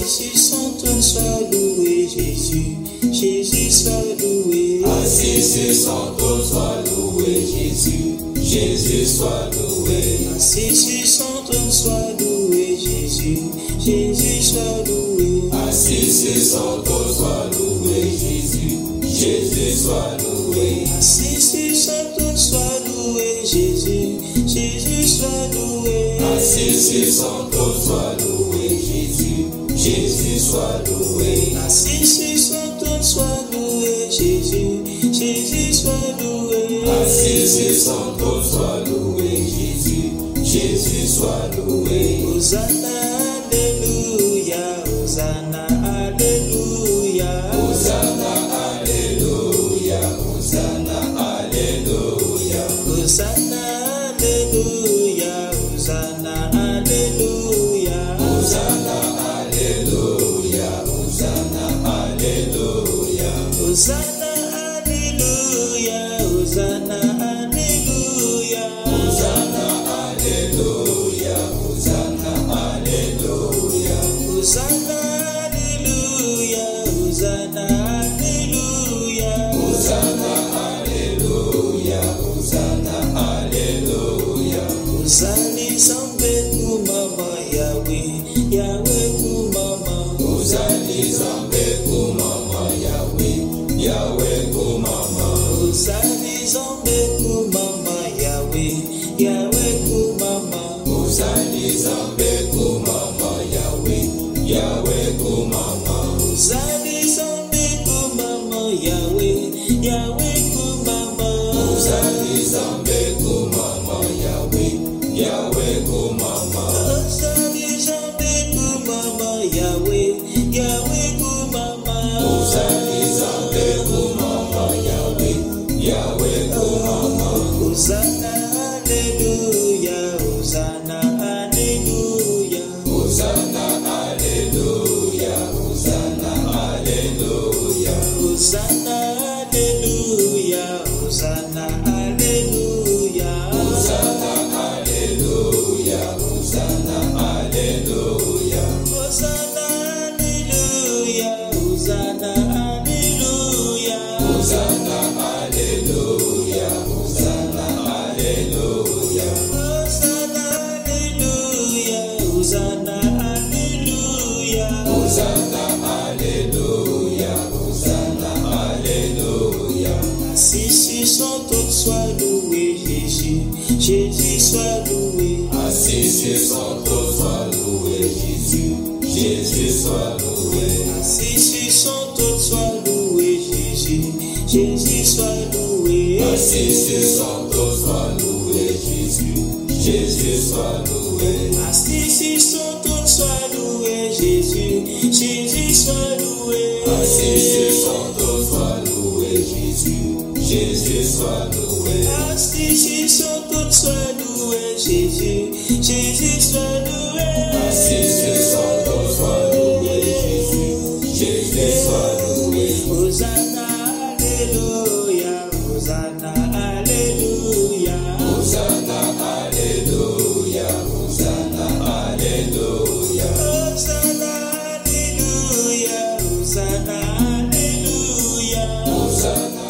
Jésus, son trône soit loué, Jésus. Jésus soit loué. Assis sur son trône soit loué, Jésus. Jésus soit loué. Assis sur son trône soit loué, Jésus. Jésus soit loué. Assis sur son trône soit loué, Jésus. Jésus soit loué. Assis sur son trône soit loué, Jésus. Jésus soit loué. Assis sur son trône soit loué, Jésus. Jésus soit loué. Assis sur son trône soit loué, Jésus. Jésus soit loué. Assis sur son trône soit loué, Jésus. Jésus soit loué. Hosanna, alléluia. Hosanna, alléluia. Hosanna, alléluia. Hosanna, alléluia. Hosanna, alléluia. Hosanna, alléluia. Hosanna, alléluia. Hosanna, alléluia. Hosanna, alléluia. Hosanna, alléluia. Hosanna, alléluia. Hosanna, alléluia. Hosanna, alléluia. Hosanna, alléluia. Hosanna, alléluia. Hosanna, alléluia. Hosanna, zambe kumama Yahweh, Yahweh kumama. Hosanna, zambe kumama Yahweh, Yahweh kumama. Hosanna, zambe kumama Yahweh, Yahweh kumama. Hosanna, zambe kumama Yahweh, Yahweh kumama. Hosanna, zambe kumama Yahweh, Yahweh kumama. Hosanna, zambe kumama Yahweh, Yahweh kumama. Hosanna, zambe kumama Yahweh, Yahweh kumama. Hosanna, zambe kumama Yahweh, Yahweh kumama. Hosanna, alléluia. Hosanna, alléluia. Hosanna, alléluia. Hosanna, alléluia. Hosanna, alléluia. Hosanna, alléluia. Hosanna, alléluia. Hosanna, alléluia. Hosanna, alléluia. Hosanna, alléluia. Hosanna, alléluia. Hosanna, alléluia. Hosanna, alléluia. Hosanna, alléluia. Hosanna, alléluia. Hosanna, alléluia. Assis sur son trône soit loué, Jésus. Jésus soit loué. Assis sur son trône soit loué, Jésus. Jésus soit loué. Assis sur son trône soit loué, Jésus. Jésus soit loué. Assis sur son trône soit loué, Jésus. Jésus soit loué. Assis sur son trône soit loué, Jésus. Jésus soit loué. Assis sur son trône soit loué, Jésus. Jésus soit loué. Assis sur son trône soit loué, Jésus. Jésus soit loué. Assis sur son trône soit loué, Jésus. Jésus soit loué. Hosanna, alléluia. Hosanna, alléluia. Hosanna, alléluia. Hosanna, alléluia. Hosanna, alléluia. Hosanna, alléluia. Hosanna.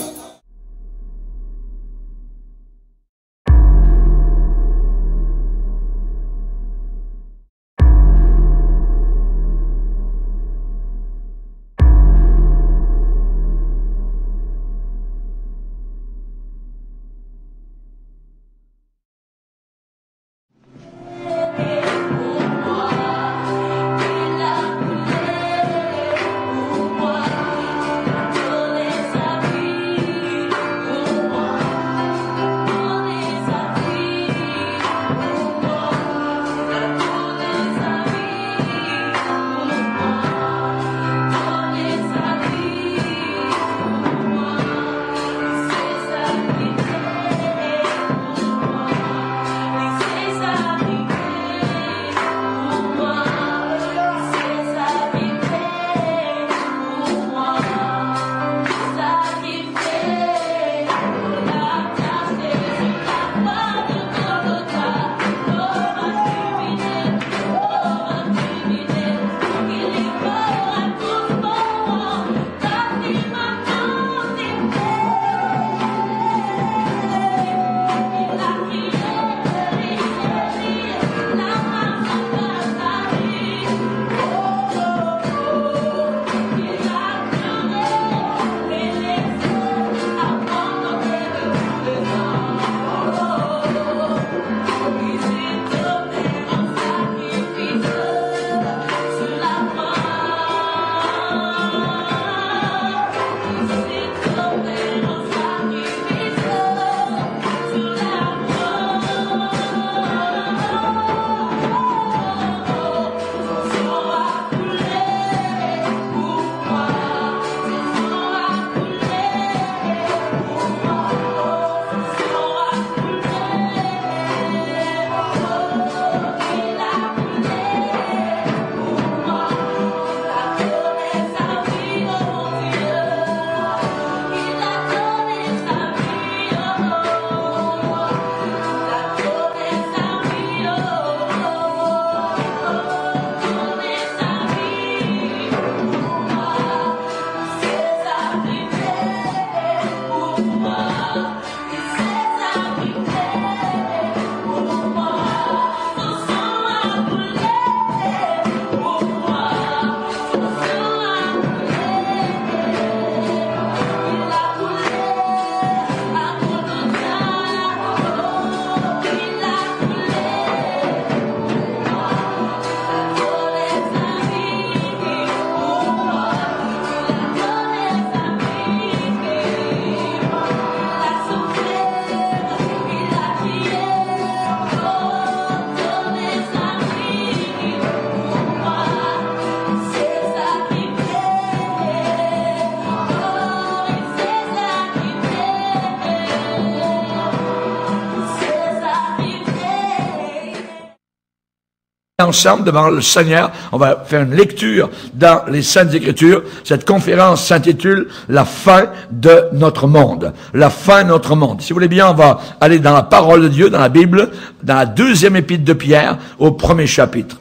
ensemble devant le Seigneur. On va faire une lecture dans les Saintes Écritures. Cette conférence s'intitule « La fin de notre monde ». La fin de notre monde. Si vous voulez bien, on va aller dans la parole de Dieu, dans la Bible, dans la deuxième épître de Pierre, au premier chapitre.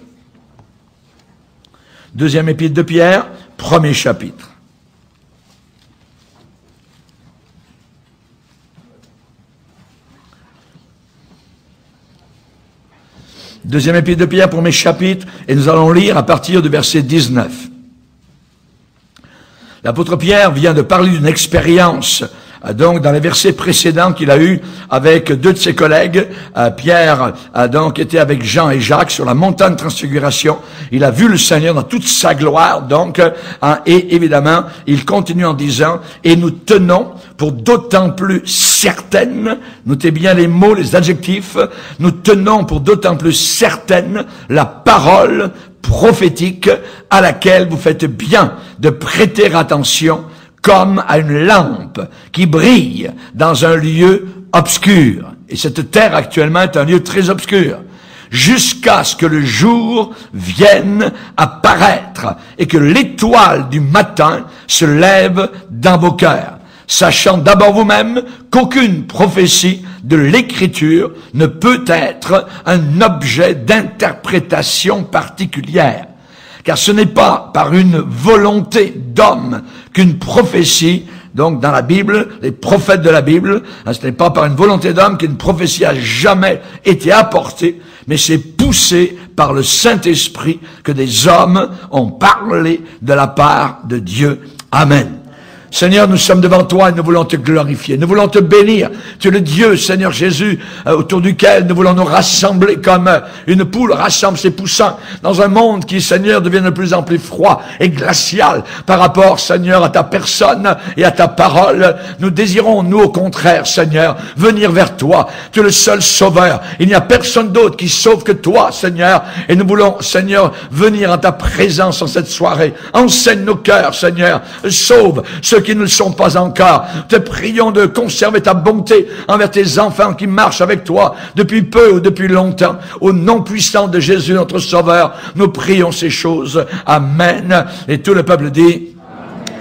Deuxième épître de Pierre, premier chapitre. Deuxième épître de Pierre, premier chapitre, et nous allons lire à partir du verset 19. L'apôtre Pierre vient de parler d'une expérience, donc dans les versets précédents qu'il a eu avec deux de ses collègues. Pierre donc était avec Jean et Jacques sur la montagne de Transfiguration. Il a vu le Seigneur dans toute sa gloire, donc, et évidemment, il continue en disant, et nous tenons pour d'autant plus certaine, notez bien les mots, les adjectifs, nous tenons pour d'autant plus certaine la parole prophétique à laquelle vous faites bien de prêter attention comme à une lampe qui brille dans un lieu obscur. Et cette terre actuellement est un lieu très obscur. Jusqu'à ce que le jour vienne apparaître et que l'étoile du matin se lève dans vos cœurs, sachant d'abord vous-même qu'aucune prophétie de l'Écriture ne peut être un objet d'interprétation particulière. Car ce n'est pas par une volonté d'homme qu'une prophétie, donc dans la Bible, les prophètes de la Bible, ce n'est pas par une volonté d'homme qu'une prophétie a jamais été apportée, mais c'est poussé par le Saint-Esprit que des hommes ont parlé de la part de Dieu. Amen. Seigneur, nous sommes devant toi et nous voulons te glorifier. Nous voulons te bénir. Tu es le Dieu, Seigneur Jésus, autour duquel nous voulons nous rassembler comme une poule rassemble ses poussins dans un monde qui, Seigneur, devient de plus en plus froid et glacial par rapport, Seigneur, à ta personne et à ta parole. Nous désirons, nous, au contraire, Seigneur, venir vers toi. Tu es le seul sauveur. Il n'y a personne d'autre qui sauve que toi, Seigneur. Et nous voulons, Seigneur, venir en ta présence en cette soirée. Enseigne nos cœurs, Seigneur. Sauve ceux qui ne le sont pas encore. Te prions de conserver ta bonté envers tes enfants qui marchent avec toi depuis peu ou depuis longtemps. Au nom puissant de Jésus, notre Sauveur, nous prions ces choses. Amen. Et tout le peuple dit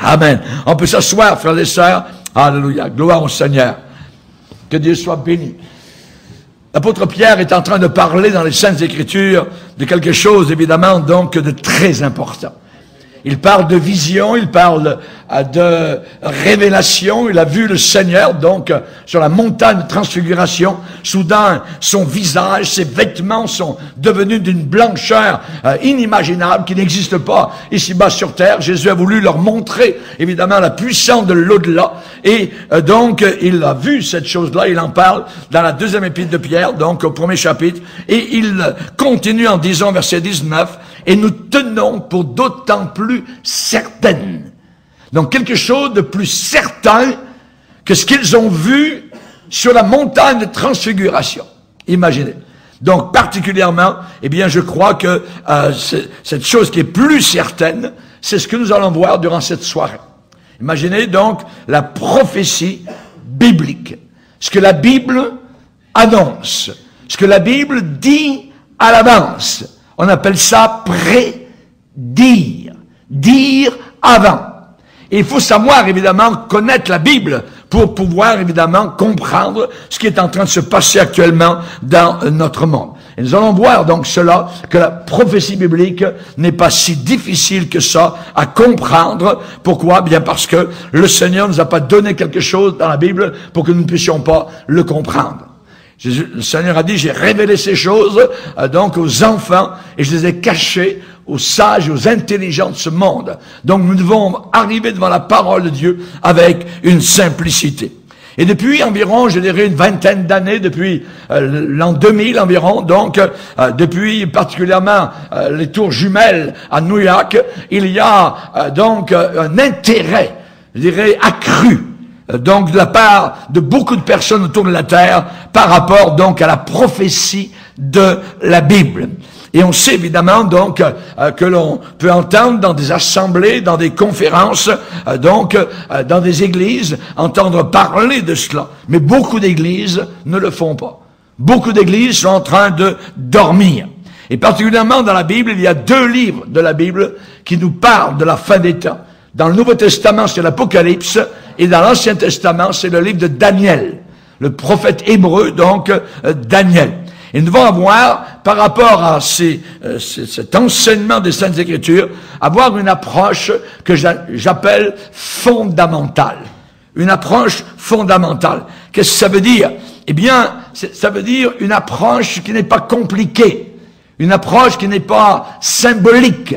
Amen. On peut s'asseoir, frères et sœurs. Alléluia. Gloire au Seigneur. Que Dieu soit béni. L'apôtre Pierre est en train de parler dans les Saintes Écritures de quelque chose, évidemment, donc, de très important. Il parle de vision, il parle de révélation. Il a vu le Seigneur, donc, sur la montagne de Transfiguration. Soudain, son visage, ses vêtements sont devenus d'une blancheur inimaginable qui n'existe pas ici-bas sur terre. Jésus a voulu leur montrer, évidemment, la puissance de l'au-delà. Et donc, il a vu cette chose-là. Il en parle dans la deuxième épître de Pierre, donc au premier chapitre. Et il continue en disant, verset 19, « Et nous tenons pour d'autant plus certaine. » Donc quelque chose de plus certain que ce qu'ils ont vu sur la montagne de Transfiguration. Imaginez. Donc particulièrement, eh bien je crois que cette chose qui est plus certaine, c'est ce que nous allons voir durant cette soirée. Imaginez donc la prophétie biblique. Ce que la Bible annonce. Ce que la Bible dit à l'avance. On appelle ça prédire. Dire avant. Et il faut savoir, évidemment, connaître la Bible pour pouvoir, évidemment, comprendre ce qui est en train de se passer actuellement dans notre monde. Et nous allons voir donc cela, que la prophétie biblique n'est pas si difficile que ça à comprendre. Pourquoi? Bien parce que le Seigneur nous a pas donné quelque chose dans la Bible pour que nous ne puissions pas le comprendre. Le Seigneur a dit, j'ai révélé ces choses donc aux enfants et je les ai cachées aux sages et aux intelligents de ce monde. Donc nous devons arriver devant la parole de Dieu avec une simplicité. Et depuis environ, je dirais, une vingtaine d'années, depuis l'an 2000 environ, donc depuis particulièrement les tours jumelles à New York, il y a donc un intérêt, je dirais, accru, donc de la part de beaucoup de personnes autour de la terre par rapport donc à la prophétie de la Bible. Et on sait évidemment donc que l'on peut entendre dans des assemblées, dans des conférences, dans des églises, entendre parler de cela. Mais beaucoup d'églises ne le font pas. Beaucoup d'églises sont en train de dormir. Et particulièrement dans la Bible, il y a 2 livres de la Bible qui nous parlent de la fin des temps. Dans le Nouveau Testament, c'est l'Apocalypse, et dans l'Ancien Testament, c'est le livre de Daniel, le prophète hébreu, donc Daniel. Et nous devons avoir, par rapport à cet enseignement des Saintes Écritures, avoir une approche que j'appelle fondamentale. Une approche fondamentale. Qu'est-ce que ça veut dire? Eh bien, ça veut dire une approche qui n'est pas compliquée, une approche qui n'est pas symbolique.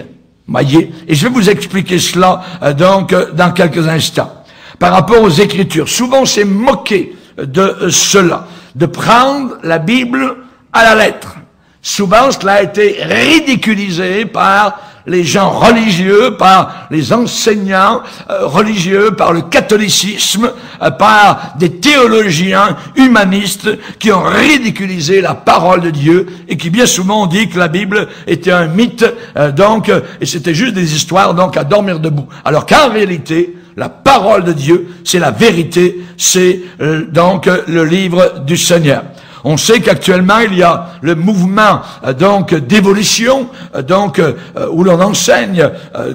Voyez? Et je vais vous expliquer cela donc dans quelques instants. Par rapport aux Écritures, souvent c'est moqué de cela, de prendre la Bible à la lettre. Souvent cela a été ridiculisé par les gens religieux, par les enseignants religieux, par le catholicisme, par des théologiens humanistes qui ont ridiculisé la parole de Dieu et qui bien souvent ont dit que la Bible était un mythe, et c'était juste des histoires donc à dormir debout. Alors qu'en réalité, la parole de Dieu, c'est la vérité, c'est donc le livre du Seigneur. On sait qu'actuellement il y a le mouvement d'évolution où l'on enseigne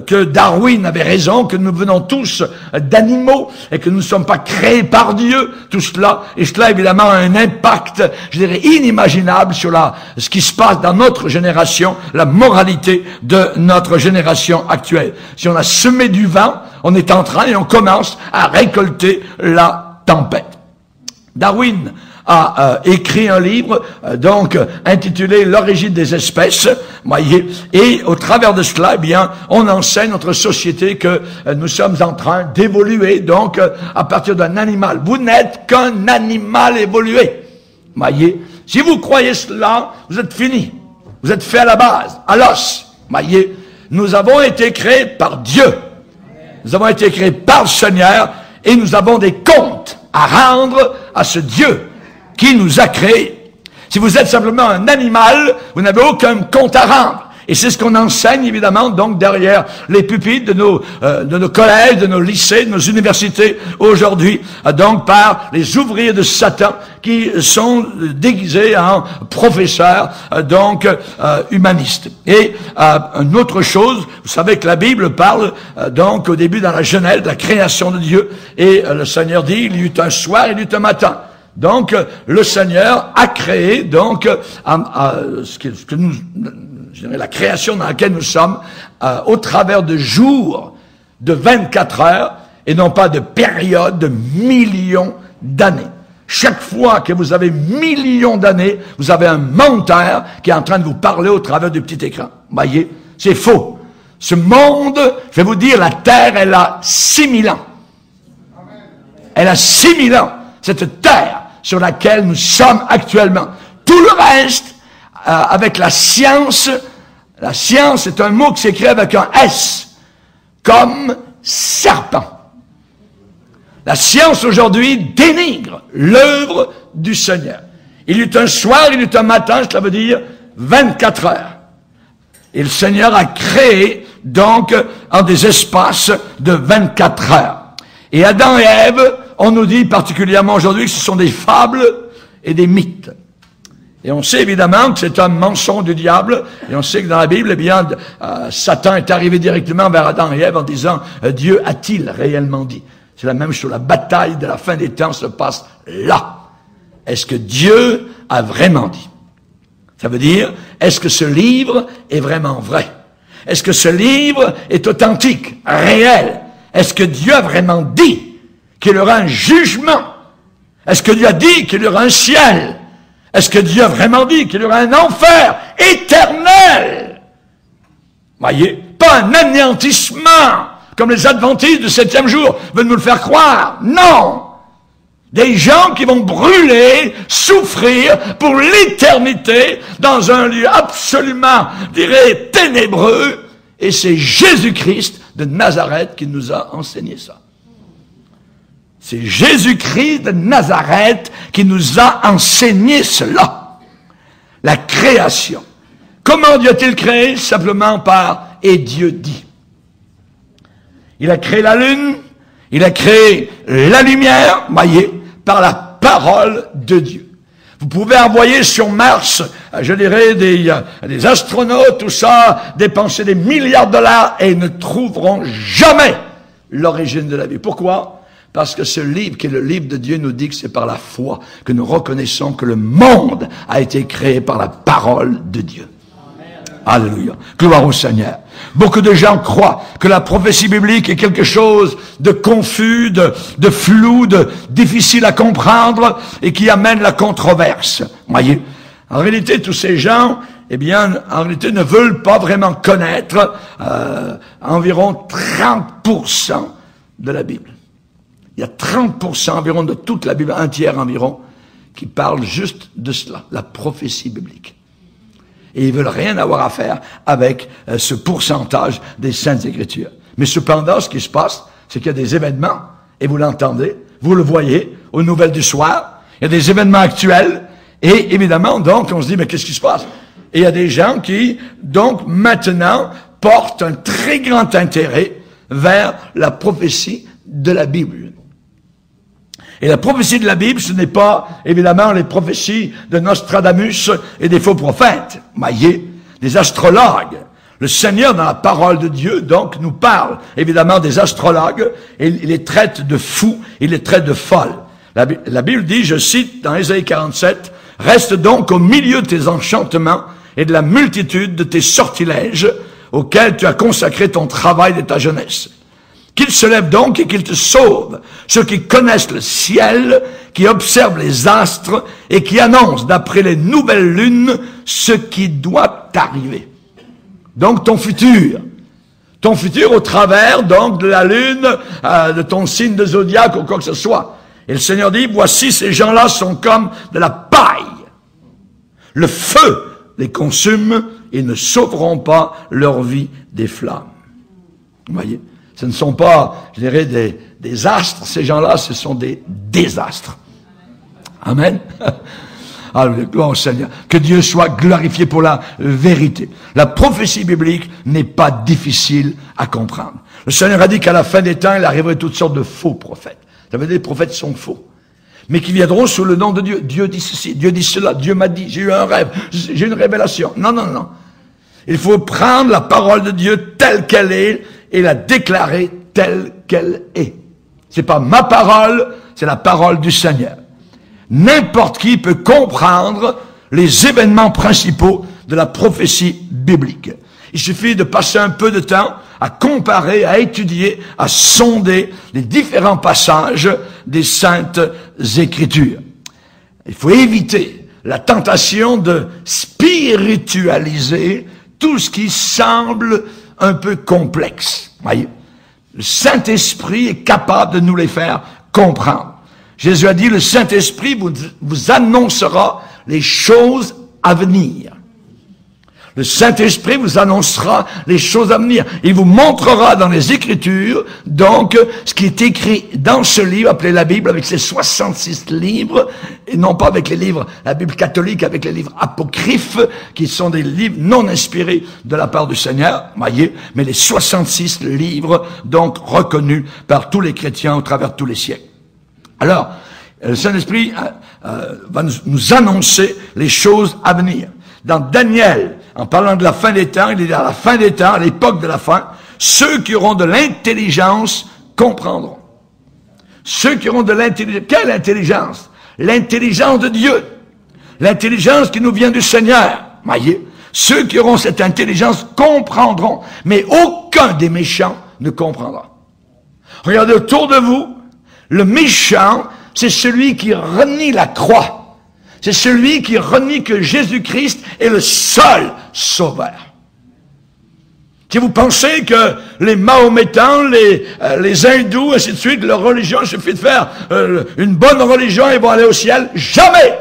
que Darwin avait raison, que nous venons tous d'animaux et que nous ne sommes pas créés par Dieu. Tout cela, et cela évidemment a un impact, je dirais, inimaginable sur ce qui se passe dans notre génération, la moralité de notre génération actuelle. Si on a semé du vent, on est en train et on commence à récolter la tempête. Darwin a écrit un livre intitulé L'origine des espèces, voyez, et au travers de cela, eh bien, on enseigne notre société que nous sommes en train d'évoluer donc à partir d'un animal. Vous n'êtes qu'un animal évolué, voyez. Si vous croyez cela, vous êtes fini. Vous êtes fait à la base, à l'os, voyez. Nous avons été créés par Dieu. Nous avons été créés par le Seigneur et nous avons des comptes à rendre à ce Dieu qui nous a créés. Si vous êtes simplement un animal, vous n'avez aucun compte à rendre. Et c'est ce qu'on enseigne, évidemment, donc derrière les pupitres de nos collèges, de nos lycées, de nos universités aujourd'hui, donc par les ouvriers de Satan qui sont déguisés en professeurs, humanistes. Et une autre chose, vous savez que la Bible parle, au début dans la Genèse, de la création de Dieu, et le Seigneur dit, il y eut un soir, il y eut un matin. Donc, le Seigneur a créé, la création dans laquelle nous sommes, au travers de jours de 24 heures, et non pas de périodes de millions d'années. Chaque fois que vous avez millions d'années, vous avez un menteur qui est en train de vous parler au travers du petit écran. Voyez, c'est faux. Ce monde, je vais vous dire, la Terre, elle a 6000 ans. Elle a 6000 ans, cette Terre sur laquelle nous sommes actuellement. Tout le reste, avec la science est un mot qui s'écrit avec un S, comme serpent. La science aujourd'hui dénigre l'œuvre du Seigneur. Il y eut un soir, il y eut un matin, cela veut dire 24 heures. Et le Seigneur a créé donc en des espaces de 24 heures. Et Adam et Ève, on nous dit particulièrement aujourd'hui que ce sont des fables et des mythes. Et on sait évidemment que c'est un mensonge du diable, et on sait que dans la Bible, eh bien, Satan est arrivé directement vers Adam et Ève en disant « Dieu a-t-il réellement dit ?» C'est la même chose, la bataille de la fin des temps se passe là. Est-ce que Dieu a vraiment dit? Ça veut dire, est-ce que ce livre est vraiment vrai? Est-ce que ce livre est authentique, réel? Est-ce que Dieu a vraiment dit qu'il y aura un jugement? Est-ce que Dieu a dit qu'il y aura un ciel? Est-ce que Dieu a vraiment dit qu'il y aura un enfer éternel? Voyez, pas un anéantissement, comme les adventistes du 7e jour veulent nous le faire croire. Non! Des gens qui vont brûler, souffrir pour l'éternité dans un lieu absolument, je dirais, ténébreux. Et c'est Jésus-Christ de Nazareth qui nous a enseigné ça. C'est Jésus-Christ de Nazareth qui nous a enseigné cela. La création. Comment Dieu a-t-il créé? Simplement par « et Dieu dit ». Il a créé la lune, il a créé la lumière, voyez, par la parole de Dieu. Vous pouvez envoyer sur Mars, je dirais, des astronautes, tout ça, dépenser des milliards de dollars et ils ne trouveront jamais l'origine de la vie. Pourquoi? Parce que ce livre, qui est le livre de Dieu, nous dit que c'est par la foi que nous reconnaissons que le monde a été créé par la parole de Dieu. Alléluia. Gloire au Seigneur. Beaucoup de gens croient que la prophétie biblique est quelque chose de confus, de flou, de difficile à comprendre et qui amène la controverse. Voyez. En réalité, tous ces gens, eh bien, en réalité, ne veulent pas vraiment connaître environ 30% de la Bible. Il y a 30% environ de toute la Bible, un tiers environ, qui parle juste de cela, la prophétie biblique. Et ils veulent rien avoir à faire avec ce pourcentage des Saintes Écritures. Mais cependant, ce qui se passe, c'est qu'il y a des événements, et vous l'entendez, vous le voyez, aux nouvelles du soir, il y a des événements actuels, et évidemment, donc, on se dit, mais qu'est-ce qui se passe? Et il y a des gens qui, donc, maintenant, portent un très grand intérêt vers la prophétie de la Bible. Et la prophétie de la Bible, ce n'est pas, évidemment, les prophéties de Nostradamus et des faux prophètes. Voyez, des astrologues. Le Seigneur, dans la parole de Dieu, donc, nous parle, évidemment, des astrologues, et il les traite de fous, il les traite de folles. La Bible dit, je cite dans Ésaïe 47, « Reste donc au milieu de tes enchantements et de la multitude de tes sortilèges, auxquels tu as consacré ton travail de ta jeunesse. » Qu'il se lève donc et qu'il te sauve, ceux qui connaissent le ciel, qui observent les astres et qui annoncent d'après les nouvelles lunes ce qui doit arriver. Donc ton futur au travers donc de la lune, de ton signe de zodiaque ou quoi que ce soit. Et le Seigneur dit, voici ces gens-là sont comme de la paille. Le feu les consume et ne sauveront pas leur vie des flammes. Vous voyez? Ce ne sont pas, je dirais, des astres. Ces gens-là, ce sont des désastres. Amen. Alors, gloire au Seigneur. Que Dieu soit glorifié pour la vérité. La prophétie biblique n'est pas difficile à comprendre. Le Seigneur a dit qu'à la fin des temps, il arriverait toutes sortes de faux prophètes. Ça veut dire que les prophètes sont faux. Mais qui viendront sous le nom de Dieu. Dieu dit ceci, Dieu dit cela, Dieu m'a dit, j'ai eu un rêve, j'ai une révélation. Non, non, non. Il faut prendre la parole de Dieu telle qu'elle est et la déclarer telle qu'elle est. C'est pas ma parole, c'est la parole du Seigneur. N'importe qui peut comprendre les événements principaux de la prophétie biblique. Il suffit de passer un peu de temps à comparer, à étudier, à sonder les différents passages des Saintes Écritures. Il faut éviter la tentation de spiritualiser tout ce qui semble un peu complexe. Voyez, le Saint-Esprit est capable de nous les faire comprendre. Jésus a dit, le Saint-Esprit vous annoncera les choses à venir. Le Saint-Esprit vous annoncera les choses à venir. Il vous montrera dans les Écritures, donc, ce qui est écrit dans ce livre, appelé la Bible, avec ses 66 livres, et non pas avec les livres, la Bible catholique, avec les livres apocryphes, qui sont des livres non inspirés de la part du Seigneur, voyez, mais les 66 livres, donc, reconnus par tous les chrétiens au travers de tous les siècles. Alors, le Saint-Esprit va nous annoncer les choses à venir. Dans Daniel, en parlant de la fin des temps, il est à la fin des temps, à l'époque de la fin, ceux qui auront de l'intelligence comprendront. Ceux qui auront de l'intelligence, quelle intelligence? L'intelligence de Dieu. L'intelligence qui nous vient du Seigneur. Voyez? Ceux qui auront cette intelligence comprendront, mais aucun des méchants ne comprendra. Regardez autour de vous, le méchant, c'est celui qui renie la croix. C'est celui qui renie que Jésus-Christ est le seul sauveur. Si vous pensez que les Mahométans, les hindous, ainsi de suite, leur religion, il suffit de faire une bonne religion et ils vont aller au ciel, jamais!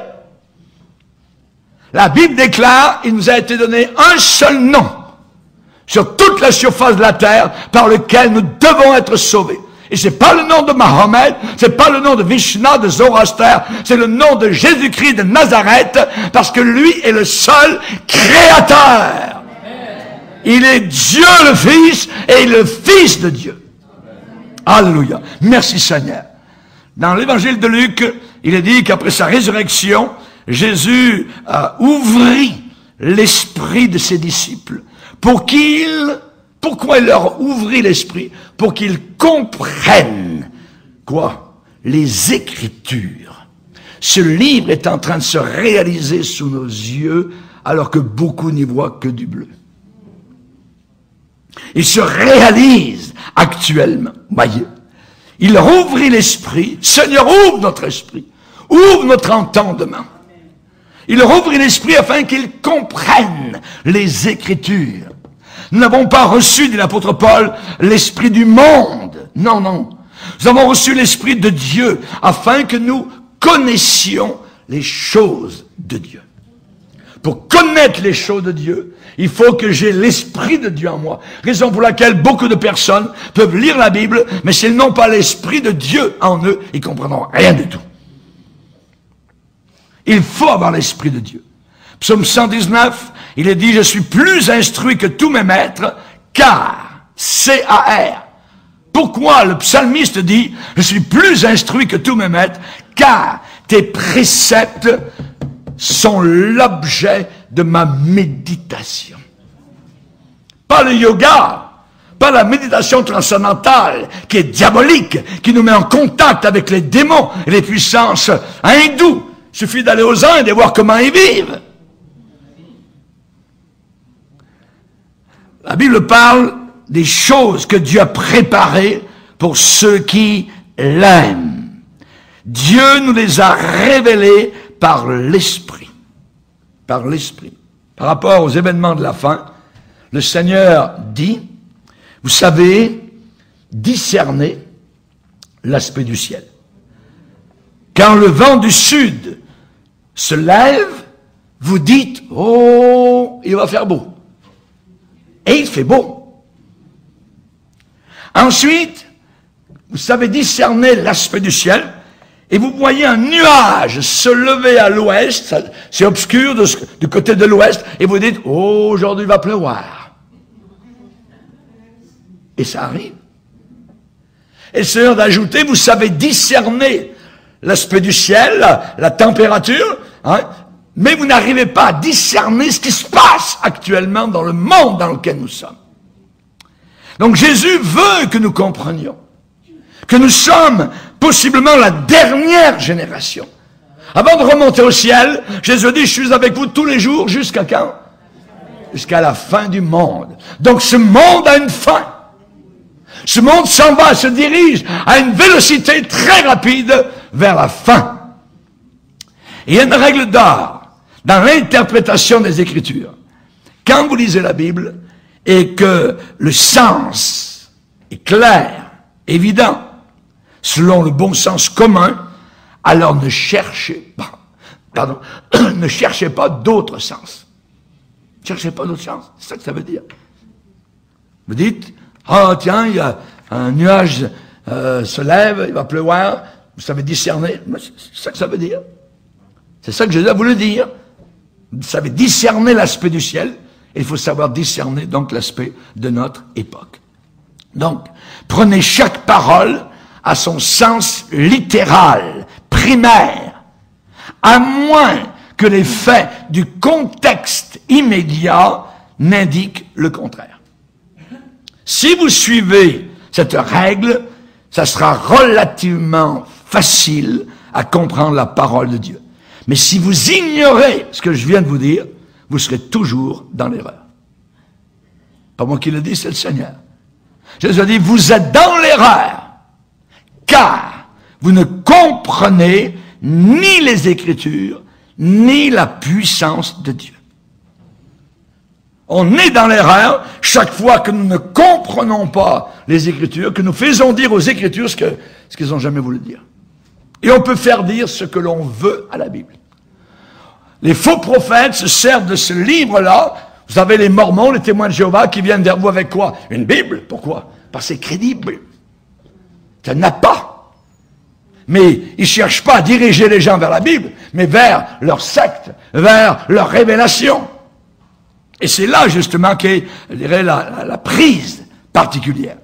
La Bible déclare, il nous a été donné un seul nom sur toute la surface de la terre par lequel nous devons être sauvés. Et c'est pas le nom de Mahomet, c'est pas le nom de Vishnu, de Zoroaster, c'est le nom de Jésus-Christ de Nazareth, parce que lui est le seul créateur. Il est Dieu le Fils et le Fils de Dieu. Alléluia. Merci Seigneur. Dans l'évangile de Luc, il est dit qu'après sa résurrection, Jésus a ouvert l'esprit de ses disciples pourquoi il leur ouvrit l'esprit? Pour qu'ils comprennent quoi? Les Écritures. Ce livre est en train de se réaliser sous nos yeux alors que beaucoup n'y voient que du bleu. Il se réalise actuellement. Voyez, il leur ouvrit l'esprit. Seigneur, ouvre notre esprit. Ouvre notre entendement. Il leur ouvrit l'esprit afin qu'ils comprennent les Écritures. Nous n'avons pas reçu, dit l'apôtre Paul, l'esprit du monde. Non, non. Nous avons reçu l'esprit de Dieu afin que nous connaissions les choses de Dieu. Pour connaître les choses de Dieu, il faut que j'ai l'esprit de Dieu en moi. Raison pour laquelle beaucoup de personnes peuvent lire la Bible, mais s'ils n'ont pas l'esprit de Dieu en eux, ils ne comprendront rien du tout. Il faut avoir l'esprit de Dieu. Psaume 119, il est dit, je suis plus instruit que tous mes maîtres, car, C-A-R. Pourquoi le psalmiste dit, je suis plus instruit que tous mes maîtres, car tes préceptes sont l'objet de ma méditation. Pas le yoga, pas la méditation transcendantale, qui est diabolique, qui nous met en contact avec les démons et les puissances hindoues. Il suffit d'aller aux Indes et voir comment ils vivent. La Bible parle des choses que Dieu a préparées pour ceux qui l'aiment. Dieu nous les a révélées par l'Esprit. Par l'Esprit. Par rapport aux événements de la fin, le Seigneur dit, vous savez discerner l'aspect du ciel. Quand le vent du sud se lève, vous dites, oh, il va faire beau. Et il fait beau. Ensuite, vous savez discerner l'aspect du ciel, et vous voyez un nuage se lever à l'ouest, c'est obscur du côté de l'ouest, et vous dites, oh, aujourd'hui il va pleuvoir. Et ça arrive. Et le Seigneur d'ajouter, vous savez discerner l'aspect du ciel, la température, hein, mais vous n'arrivez pas à discerner ce qui se passe actuellement dans le monde dans lequel nous sommes. Donc Jésus veut que nous comprenions que nous sommes possiblement la dernière génération. Avant de remonter au ciel, Jésus dit, je suis avec vous tous les jours jusqu'à quand? Jusqu'à la fin du monde. Donc ce monde a une fin. Ce monde s'en va, se dirige à une vélocité très rapide vers la fin. Il y a une règle d'or dans l'interprétation des Écritures. Quand vous lisez la Bible et que le sens est clair, évident, selon le bon sens commun, alors ne cherchez pas d'autres sens. Ne cherchez pas d'autres sens. C'est ça que ça veut dire. Vous dites, ah tiens, il y a un nuage se lève, il va pleuvoir, vous savez discerner. C'est ça que ça veut dire. C'est ça que Jésus a voulu dire. Vous savez discerner l'aspect du ciel, et il faut savoir discerner donc l'aspect de notre époque. Donc, prenez chaque parole à son sens littéral, primaire, à moins que les faits du contexte immédiat n'indiquent le contraire. Si vous suivez cette règle, ça sera relativement facile à comprendre la parole de Dieu. Mais si vous ignorez ce que je viens de vous dire, vous serez toujours dans l'erreur. Pas moi qui le dis, c'est le Seigneur. Jésus a dit, vous êtes dans l'erreur, car vous ne comprenez ni les Écritures, ni la puissance de Dieu. On est dans l'erreur chaque fois que nous ne comprenons pas les Écritures, que nous faisons dire aux Écritures ce qu'ils n'ont jamais voulu dire. Et on peut faire dire ce que l'on veut à la Bible. Les faux prophètes se servent de ce livre-là. Vous avez les Mormons, les témoins de Jéhovah qui viennent vers vous avec quoi? Une Bible. Pourquoi? Parce que c'est crédible. Ça n'a pas. Mais ils ne cherchent pas à diriger les gens vers la Bible, mais vers leur secte, vers leur révélation. Et c'est là justement qu'est, je dirais, la prise particulière.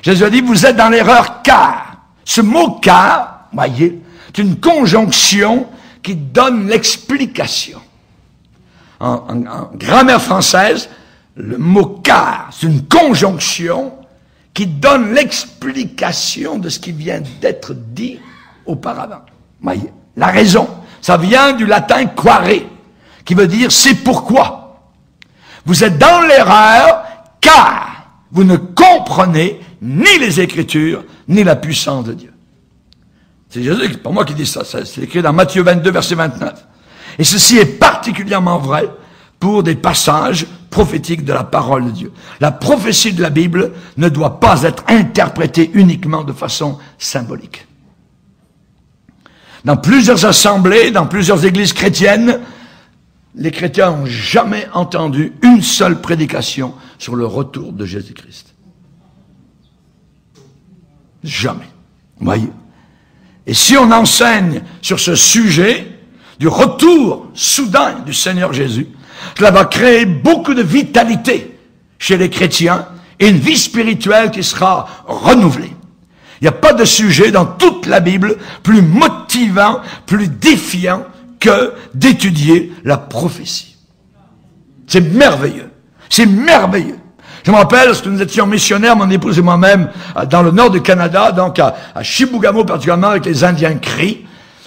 Jésus a dit, vous êtes dans l'erreur car. Ce mot car, voyez, c'est une conjonction qui donne l'explication. En grammaire française, le mot « car », c'est une conjonction qui donne l'explication de ce qui vient d'être dit auparavant. Voyez, la raison, ça vient du latin « quare », qui veut dire « c'est pourquoi ». Vous êtes dans l'erreur, car vous ne comprenez ni les Écritures, ni la puissance de Dieu. C'est Jésus, pas moi qui dis ça, c'est écrit dans Matthieu 22, verset 29. Et ceci est particulièrement vrai pour des passages prophétiques de la parole de Dieu. La prophétie de la Bible ne doit pas être interprétée uniquement de façon symbolique. Dans plusieurs assemblées, dans plusieurs églises chrétiennes, les chrétiens n'ont jamais entendu une seule prédication sur le retour de Jésus-Christ. Jamais. Vous voyez? Et si on enseigne sur ce sujet du retour soudain du Seigneur Jésus, cela va créer beaucoup de vitalité chez les chrétiens et une vie spirituelle qui sera renouvelée. Il n'y a pas de sujet dans toute la Bible plus motivant, plus défiant que d'étudier la prophétie. C'est merveilleux. C'est merveilleux. Je me rappelle, lorsque nous étions missionnaires, mon épouse et moi-même, dans le nord du Canada, donc à Chibougamau particulièrement, avec les Indiens Cris,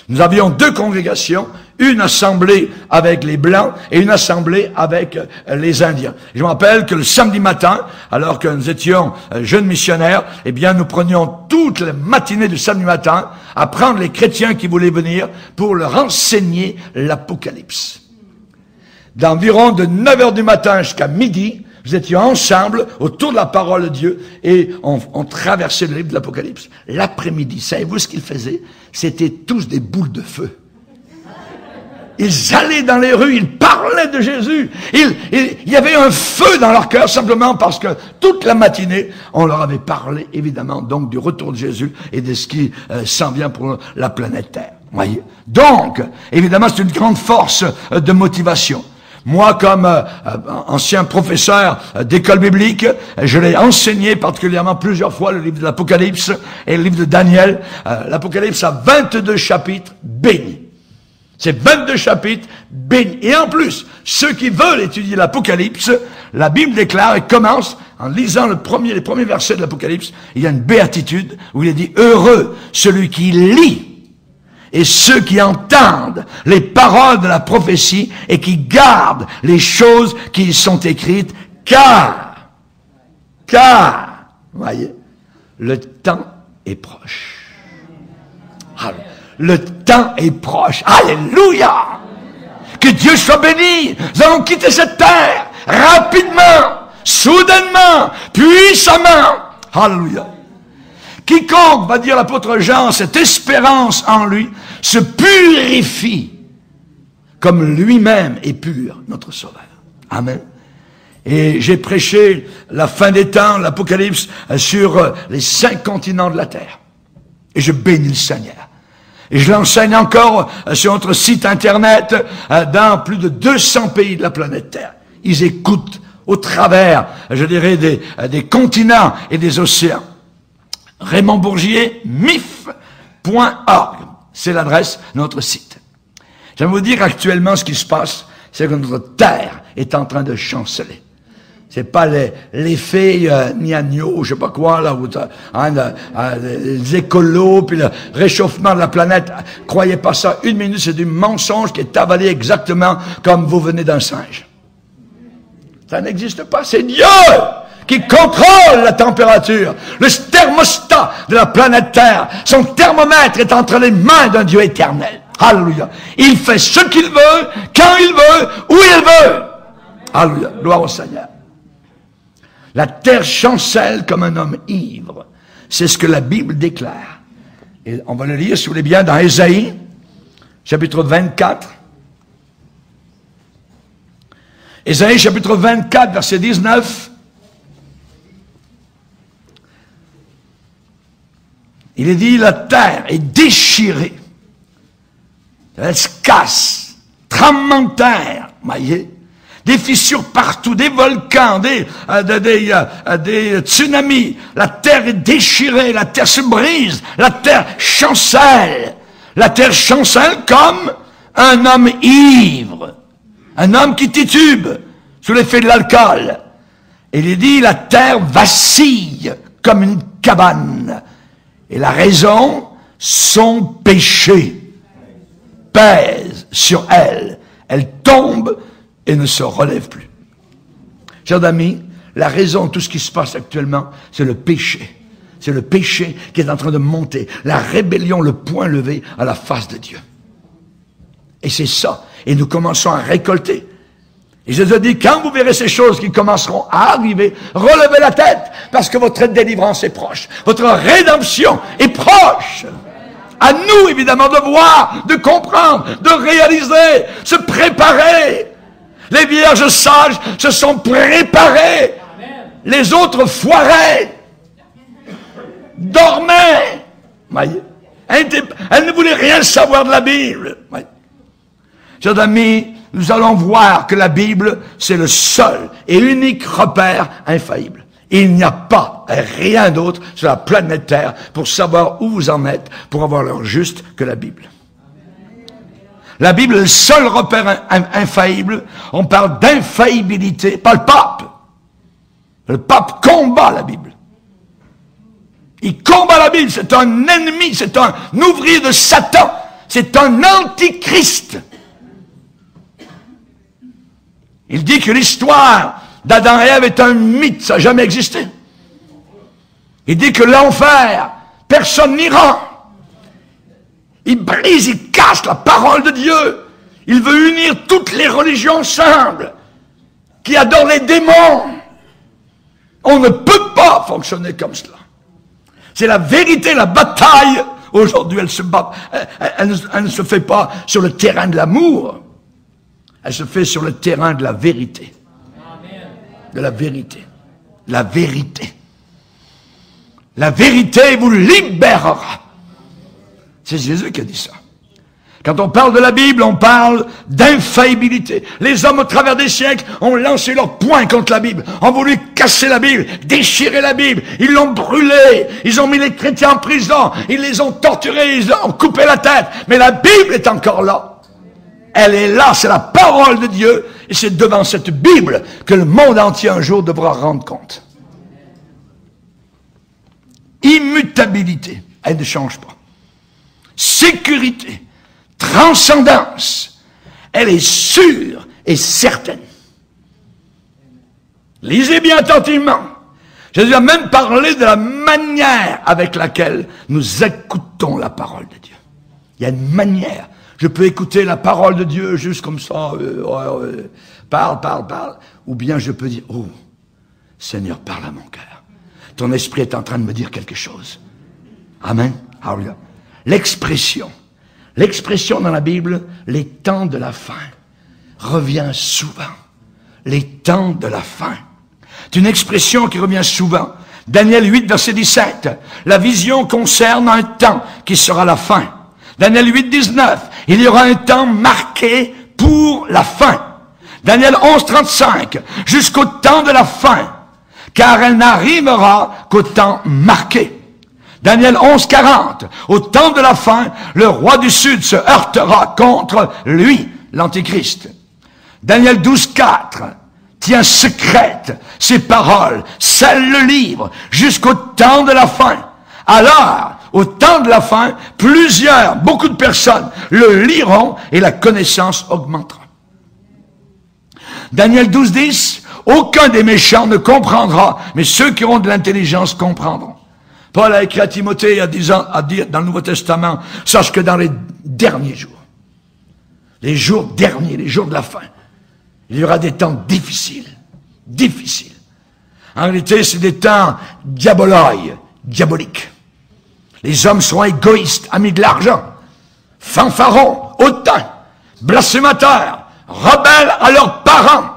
nous avions deux congrégations, une assemblée avec les Blancs et une assemblée avec les Indiens. Je me rappelle que le samedi matin, alors que nous étions jeunes missionnaires, eh bien, nous prenions toute la matinée du samedi matin à prendre les chrétiens qui voulaient venir pour leur enseigner l'Apocalypse. D'environ de 9 heures du matin jusqu'à midi, nous étions ensemble autour de la parole de Dieu et on traversait le livre de l'Apocalypse. L'après-midi, savez-vous ce qu'ils faisaient? C'était tous des boules de feu. Ils allaient dans les rues, ils parlaient de Jésus. Il y avait un feu dans leur cœur simplement parce que toute la matinée, on leur avait parlé évidemment donc du retour de Jésus et de ce qui s'en vient pour la planète Terre. Voyez. Donc, évidemment, c'est une grande force de motivation. Moi, comme ancien professeur d'école biblique, je l'ai enseigné particulièrement plusieurs fois le livre de l'Apocalypse et le livre de Daniel. L'Apocalypse a 22 chapitres bénis. C'est 22 chapitres bénis. Et en plus, ceux qui veulent étudier l'Apocalypse, la Bible déclare et commence en lisant les premiers versets de l'Apocalypse. Il y a une béatitude où il est dit « Heureux celui qui lit et ceux qui entendent les paroles de la prophétie et qui gardent les choses qui y sont écrites, car, voyez, le temps est proche. Alors, le temps est proche. Alléluia! Que Dieu soit béni. Nous allons quitter cette terre rapidement, soudainement, puissamment. Alléluia. Quiconque, va dire l'apôtre Jean, cette espérance en lui, se purifie comme lui-même est pur, notre Sauveur. Amen. Et j'ai prêché la fin des temps, l'Apocalypse, sur les 5 continents de la terre. Et je bénis le Seigneur. Et je l'enseigne encore sur notre site internet dans plus de 200 pays de la planète Terre. Ils écoutent au travers, je dirais, des continents et des océans. Raymond Bourgier, mif.org. C'est l'adresse de notre site. J'aimerais vous dire actuellement ce qui se passe, c'est que notre terre est en train de chanceler. C'est pas les filles niagno, je sais pas quoi, là, où les écolos, puis le réchauffement de la planète. Croyez pas ça. Une minute, c'est du mensonge qui est avalé exactement comme vous venez d'un singe. Ça n'existe pas. C'est Dieu qui contrôle la température. Le thermostat de la planète Terre, son thermomètre est entre les mains d'un Dieu éternel. Alléluia. Il fait ce qu'il veut, quand il veut, où il veut. Alléluia. Gloire au Seigneur. La terre chancelle comme un homme ivre. C'est ce que la Bible déclare. Et on va le lire, si vous voulez bien, dans Ésaïe, chapitre 24. Ésaïe, chapitre 24, verset 19. Il est dit, la terre est déchirée. Elle se casse. Tremblement de terre. Voyez? Des fissures partout, des volcans, des tsunamis. La terre est déchirée, la terre se brise, la terre chancelle. La terre chancelle comme un homme ivre, un homme qui titube sous l'effet de l'alcool. Et il dit, la terre vacille comme une cabane. Et la raison, son péché pèse sur elle. Elle tombe et ne se relève plus. Chers amis, la raison de tout ce qui se passe actuellement, c'est le péché. C'est le péché qui est en train de monter. La rébellion, le poing levé à la face de Dieu. Et c'est ça. Et nous commençons à récolter. Et Jésus a dit, quand vous verrez ces choses qui commenceront à arriver, relevez la tête, parce que votre délivrance est proche. Votre rédemption est proche. À nous, évidemment, de voir, de comprendre, de réaliser, se préparer. Les vierges sages se sont préparées. Les autres foiraient, dormaient. Voyez? Elles ne voulaient rien savoir de la Bible. Voyez? Chers amis, nous allons voir que la Bible, c'est le seul et unique repère infaillible. Il n'y a pas rien d'autre sur la planète Terre pour savoir où vous en êtes, pour avoir l'heure juste que la Bible. La Bible est le seul repère infaillible. On parle d'infaillibilité, pas le pape. Le pape combat la Bible. Il combat la Bible, c'est un ennemi, c'est un ouvrier de Satan, c'est un antichrist. Il dit que l'histoire d'Adam et Ève est un mythe, ça n'a jamais existé. Il dit que l'enfer, personne n'ira. Il brise, il casse la parole de Dieu. Il veut unir toutes les religions ensemble, qui adorent les démons. On ne peut pas fonctionner comme cela. C'est la vérité, la bataille. Aujourd'hui, elle se bat, elle ne se fait pas sur le terrain de l'amour. Elle se fait sur le terrain de la vérité. De la vérité. La vérité. La vérité vous libérera. C'est Jésus qui a dit ça. Quand on parle de la Bible, on parle d'infaillibilité. Les hommes au travers des siècles ont lancé leur poing contre la Bible, ont voulu casser la Bible, déchirer la Bible, ils l'ont brûlée, ils ont mis les chrétiens en prison, ils les ont torturés, ils ont coupé la tête. Mais la Bible est encore là. Elle est là, c'est la parole de Dieu, et c'est devant cette Bible que le monde entier un jour devra rendre compte. Immutabilité, elle ne change pas. Sécurité, transcendance, elle est sûre et certaine. Lisez bien attentivement. Jésus a même parlé de la manière avec laquelle nous écoutons la parole de Dieu. Il y a une manière. Je peux écouter la parole de Dieu juste comme ça, parle, ou bien je peux dire, oh, Seigneur, parle à mon cœur. Ton esprit est en train de me dire quelque chose. Amen. Alléluia. L'expression dans la Bible, les temps de la fin, revient souvent. Les temps de la fin. C'est une expression qui revient souvent. Daniel 8, verset 17. La vision concerne un temps qui sera la fin. Daniel 8, 19. Il y aura un temps marqué pour la fin. Daniel 11, 35. Jusqu'au temps de la fin. Car elle n'arrivera qu'au temps marqué. Daniel 11, 40. Au temps de la fin, le roi du Sud se heurtera contre lui, l'Antichrist. Daniel 12, 4. Tient secrète ses paroles, scelle le livre, jusqu'au temps de la fin. Alors, au temps de la fin, beaucoup de personnes le liront et la connaissance augmentera. Daniel 12, 10. Aucun des méchants ne comprendra, mais ceux qui auront de l'intelligence comprendront. Paul a écrit à Timothée a dit dans le Nouveau Testament, sache que dans les derniers jours, les jours derniers, les jours de la fin, il y aura des temps difficiles. En réalité, c'est des temps diaboliques. Les hommes seront égoïstes, amis de l'argent, fanfarons, hautains, blasphémateurs, rebelles à leurs parents,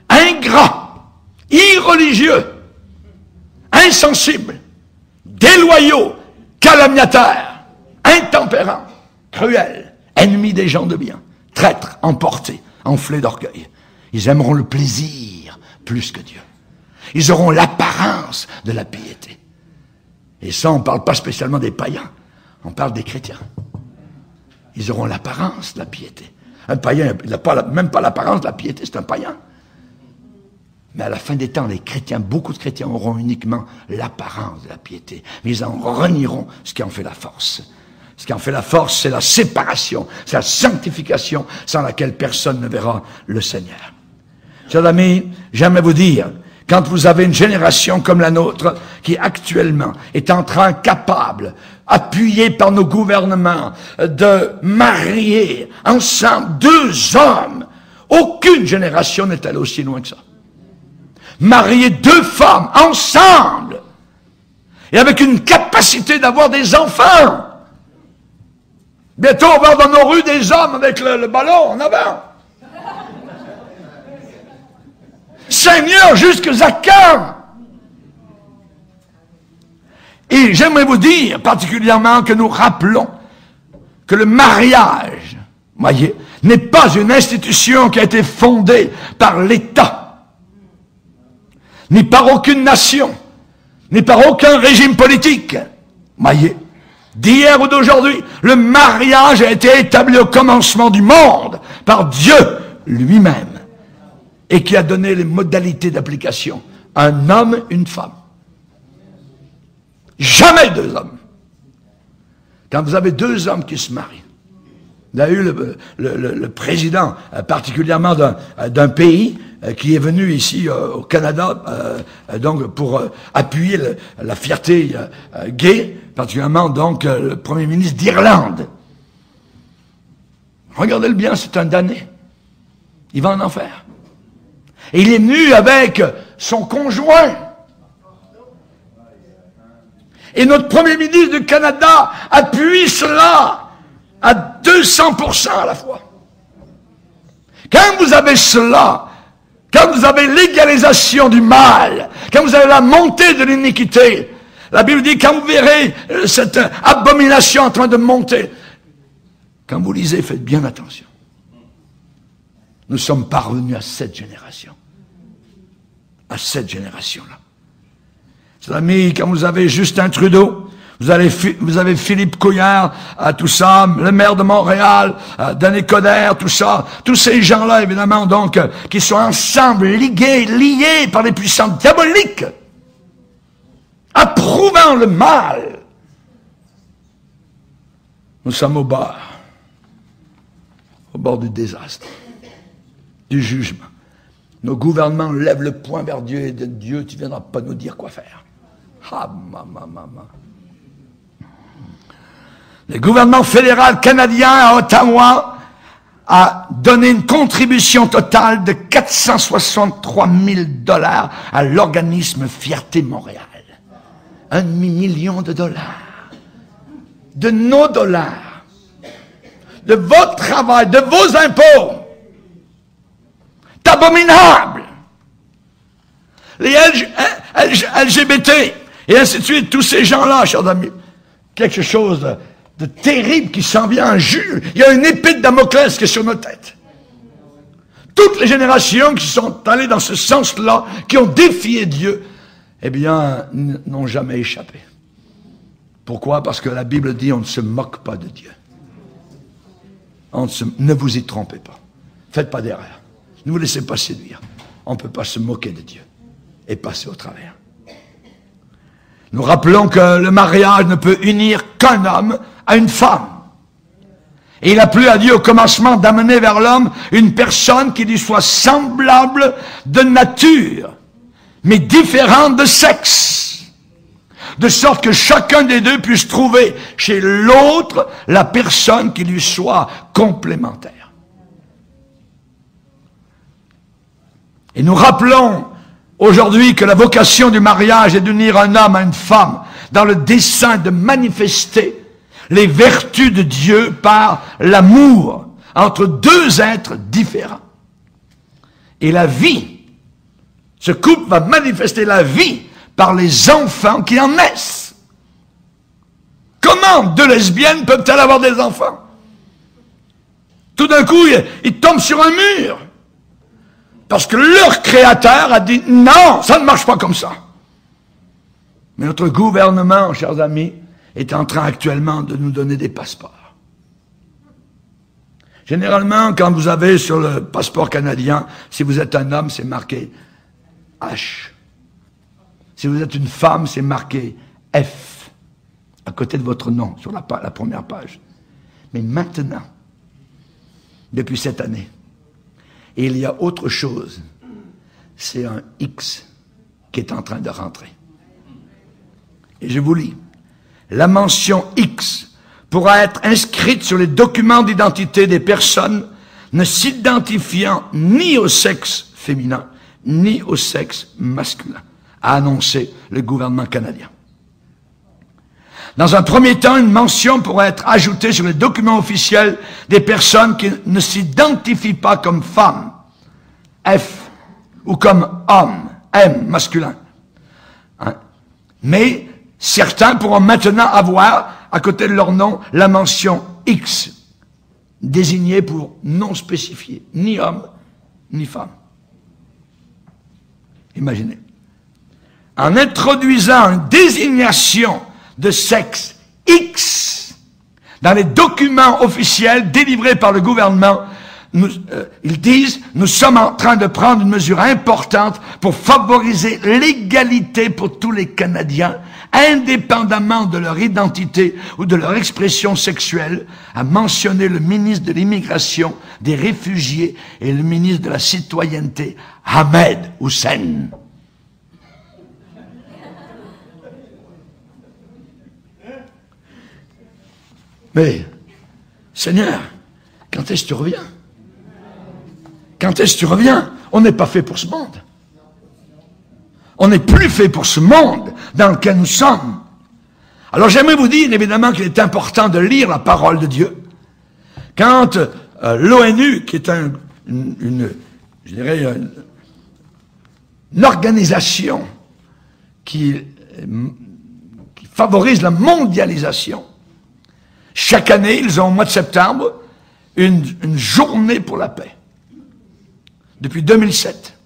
ingrats, irreligieux, insensibles, déloyaux, calomniateurs, intempérants, cruels, ennemis des gens de bien, traîtres, emportés, enflés d'orgueil. Ils aimeront le plaisir plus que Dieu. Ils auront l'apparence de la piété. Et ça, on ne parle pas spécialement des païens, on parle des chrétiens. Ils auront l'apparence de la piété. Un païen, il n'a même pas l'apparence de la piété, c'est un païen. Mais à la fin des temps, les chrétiens, beaucoup de chrétiens auront uniquement l'apparence de la piété. Mais ils en renieront ce qui en fait la force. Ce qui en fait la force, c'est la séparation, c'est la sanctification sans laquelle personne ne verra le Seigneur. Chers amis, j'aimerais vous dire, quand vous avez une génération comme la nôtre, qui actuellement est en train capable, appuyée par nos gouvernements, de marier ensemble 2 hommes, aucune génération n'est allée aussi loin que ça. Marier 2 femmes ensemble, et avec une capacité d'avoir des enfants. Bientôt, on va dans nos rues des hommes avec le ballon en avant. Seigneur, jusqu'à quand? Et j'aimerais vous dire particulièrement que nous rappelons que le mariage, voyez, n'est pas une institution qui a été fondée par l'État, ni par aucune nation, ni par aucun régime politique. Voyez, d'hier ou d'aujourd'hui, le mariage a été établi au commencement du monde par Dieu lui-même et qui a donné les modalités d'application. Un homme, une femme. Jamais 2 hommes. Quand vous avez 2 hommes qui se marient, il y a eu le président, particulièrement d'un pays, qui est venu ici au Canada, donc pour appuyer la fierté gay, particulièrement donc le premier ministre d'Irlande. Regardez-le bien, c'est un damné. Il va en enfer. Et il est venu avec son conjoint. Et notre premier ministre du Canada appuie cela à 200% à la fois. Quand vous avez cela, quand vous avez l'égalisation du mal, quand vous avez la montée de l'iniquité, la Bible dit, quand vous verrez cette abomination en train de monter, quand vous lisez, faites bien attention. Nous sommes parvenus à cette génération. À cette génération-là. Chers amis, quand vous avez Justin Trudeau, vous avez Philippe Couillard, tout ça, le maire de Montréal, Denis Coderre, tout ça, tous ces gens-là, évidemment, donc, qui sont ensemble, liés par les puissances diaboliques, approuvant le mal. Nous sommes au bord du désastre, du jugement. Nos gouvernements lèvent le poing vers Dieu et disent, Dieu, tu ne viendras pas nous dire quoi faire. Ah, maman. Le gouvernement fédéral canadien à Ottawa a donné une contribution totale de 463 000 $ à l'organisme Fierté Montréal. $1 million. De nos dollars. De votre travail, de vos impôts. C'est abominable. Les LGBT, et ainsi de suite, tous ces gens-là, chers amis, quelque chose de terrible qui s'en vient, un juge. Il y a une épée de Damoclès qui est sur nos têtes. Toutes les générations qui sont allées dans ce sens-là, qui ont défié Dieu, eh bien, n'ont jamais échappé. Pourquoi? Parce que la Bible dit, on ne se moque pas de Dieu. Ne vous y trompez pas. Faites pas d'erreur. Ne vous laissez pas séduire. On ne peut pas se moquer de Dieu et passer au travers. Nous rappelons que le mariage ne peut unir qu'un homme à une femme. Et il a plu à Dieu au commencement d'amener vers l'homme une personne qui lui soit semblable de nature, mais différente de sexe. De sorte que chacun des deux puisse trouver chez l'autre la personne qui lui soit complémentaire. Et nous rappelons aujourd'hui que la vocation du mariage est d'unir un homme à une femme dans le dessein de manifester les vertus de Dieu par l'amour entre 2 êtres différents. Et la vie, ce couple va manifester la vie par les enfants qui en naissent. Comment 2 lesbiennes peuvent-elles avoir des enfants? Tout d'un coup, ils tombent sur un mur. Parce que leur créateur a dit, non, ça ne marche pas comme ça. Mais notre gouvernement, chers amis, est en train actuellement de nous donner des passeports. Généralement, quand vous avez sur le passeport canadien, si vous êtes un homme, c'est marqué H. Si vous êtes une femme, c'est marqué F, à côté de votre nom, sur la première page. Mais maintenant, depuis cette année, il y a autre chose. C'est un X qui est en train de rentrer. Et je vous lis. La mention X pourra être inscrite sur les documents d'identité des personnes ne s'identifiant ni au sexe féminin, ni au sexe masculin, a annoncé le gouvernement canadien. Dans un premier temps, une mention pourra être ajoutée sur les documents officiels des personnes qui ne s'identifient pas comme femmes, F, ou comme homme, M, masculin. Hein? Mais certains pourront maintenant avoir, à côté de leur nom, la mention X, désignée pour non spécifié, ni homme, ni femme. Imaginez. En introduisant une désignation de sexe X dans les documents officiels délivrés par le gouvernement, ils disent, nous sommes en train de prendre une mesure importante pour favoriser l'égalité pour tous les Canadiens, indépendamment de leur identité ou de leur expression sexuelle, a mentionné le ministre de l'Immigration, des Réfugiés et le ministre de la Citoyenneté, Ahmed Hussein. Mais, Seigneur, quand est-ce que tu reviens? Quand est-ce que tu reviens? On n'est pas fait pour ce monde. On n'est plus fait pour ce monde dans lequel nous sommes. Alors j'aimerais vous dire, évidemment, qu'il est important de lire la parole de Dieu. Quand l'ONU, qui est une organisation qui favorise la mondialisation, chaque année, ils ont au mois de septembre une journée pour la paix. Depuis 2007.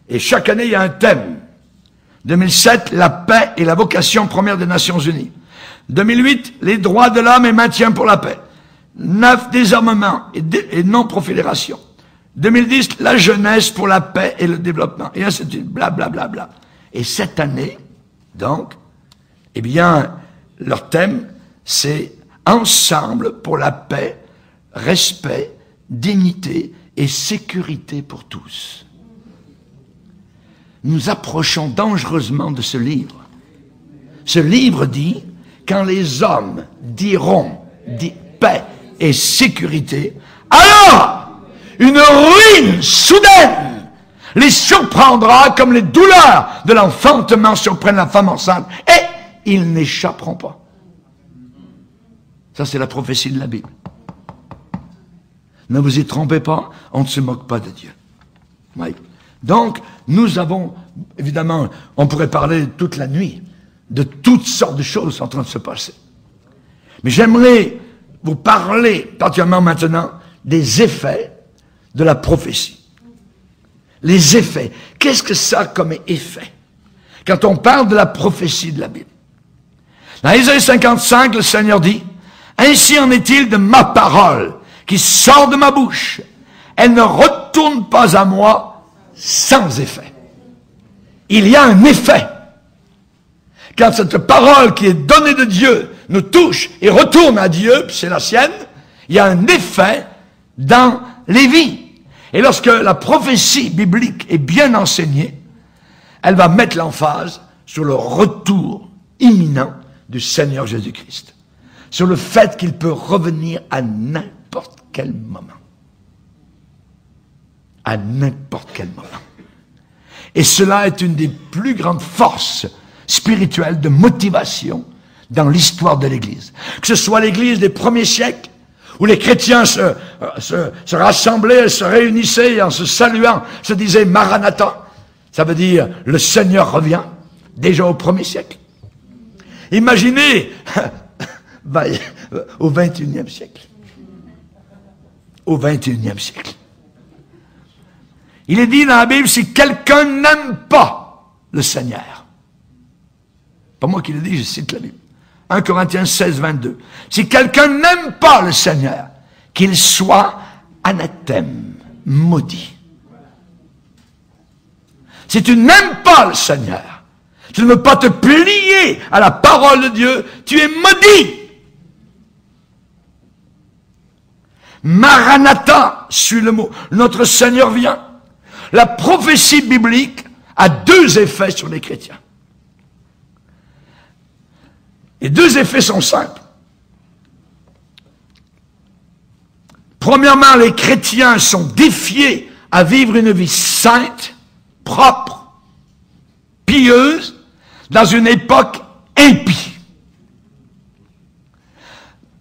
Et chaque année, il y a un thème. 2007, la paix et la vocation première des Nations Unies. 2008, les droits de l'homme et maintien pour la paix. 9, désarmement et non-profédération. 2010, la jeunesse pour la paix et le développement. Et ainsi de suite, blablabla. Bla, bla, bla. Et cette année, donc, eh bien, leur thème, c'est ensemble pour la paix, respect, dignité et sécurité pour tous. Nous approchons dangereusement de ce livre. Ce livre dit, quand les hommes diront paix et sécurité, alors une ruine soudaine les surprendra comme les douleurs de l'enfantement surprennent la femme enceinte, et ils n'échapperont pas. Ça, c'est la prophétie de la Bible. Ne vous y trompez pas, on ne se moque pas de Dieu. Oui. Donc, nous avons, évidemment, on pourrait parler toute la nuit de toutes sortes de choses en train de se passer. Mais j'aimerais vous parler, particulièrement maintenant, des effets de la prophétie. Les effets. Qu'est-ce que ça a comme effet? Quand on parle de la prophétie de la Bible. Dans Isaïe 55, le Seigneur dit, « Ainsi en est-il de ma parole qui sort de ma bouche. Elle ne retourne pas à moi sans effet. » Il y a un effet. Quand cette parole qui est donnée de Dieu nous touche et retourne à Dieu, puis c'est la sienne, il y a un effet dans les vies. Et lorsque la prophétie biblique est bien enseignée, elle va mettre l'emphase sur le retour imminent du Seigneur Jésus-Christ. Sur le fait qu'il peut revenir à n'importe quel moment. À n'importe quel moment. Et cela est une des plus grandes forces spirituelles de motivation dans l'histoire de l'Église. Que ce soit l'Église des premiers siècles, où les chrétiens se rassemblaient, se réunissaient et en se saluant, se disaient Maranatha. Ça veut dire le Seigneur revient, déjà au premier siècle. Imaginez au 21e siècle. Au 21e siècle. Il est dit dans la Bible, si quelqu'un n'aime pas le Seigneur, pas moi qui le dis, je cite la Bible. 1 Corinthiens 16, 22. Si quelqu'un n'aime pas le Seigneur, qu'il soit anathème, maudit. Si tu n'aimes pas le Seigneur, tu ne veux pas te plier à la parole de Dieu, tu es maudit. Maranatha, suit le mot, notre Seigneur vient. La prophétie biblique a deux effets sur les chrétiens. Les deux effets sont simples. Premièrement, les chrétiens sont défiés à vivre une vie sainte, propre, pieuse, dans une époque impie.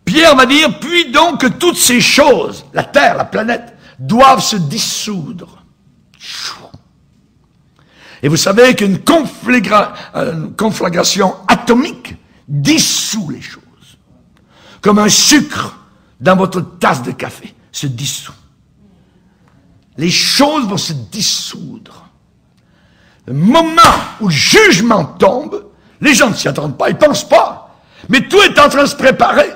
Pierre va dire, puis donc que toutes ces choses, la terre, la planète, doivent se dissoudre. Et vous savez qu'une conflagration atomique dissout les choses. Comme un sucre dans votre tasse de café se dissout. Les choses vont se dissoudre. Le moment où le jugement tombe, les gens ne s'y attendent pas, ils ne pensent pas. Mais tout est en train de se préparer.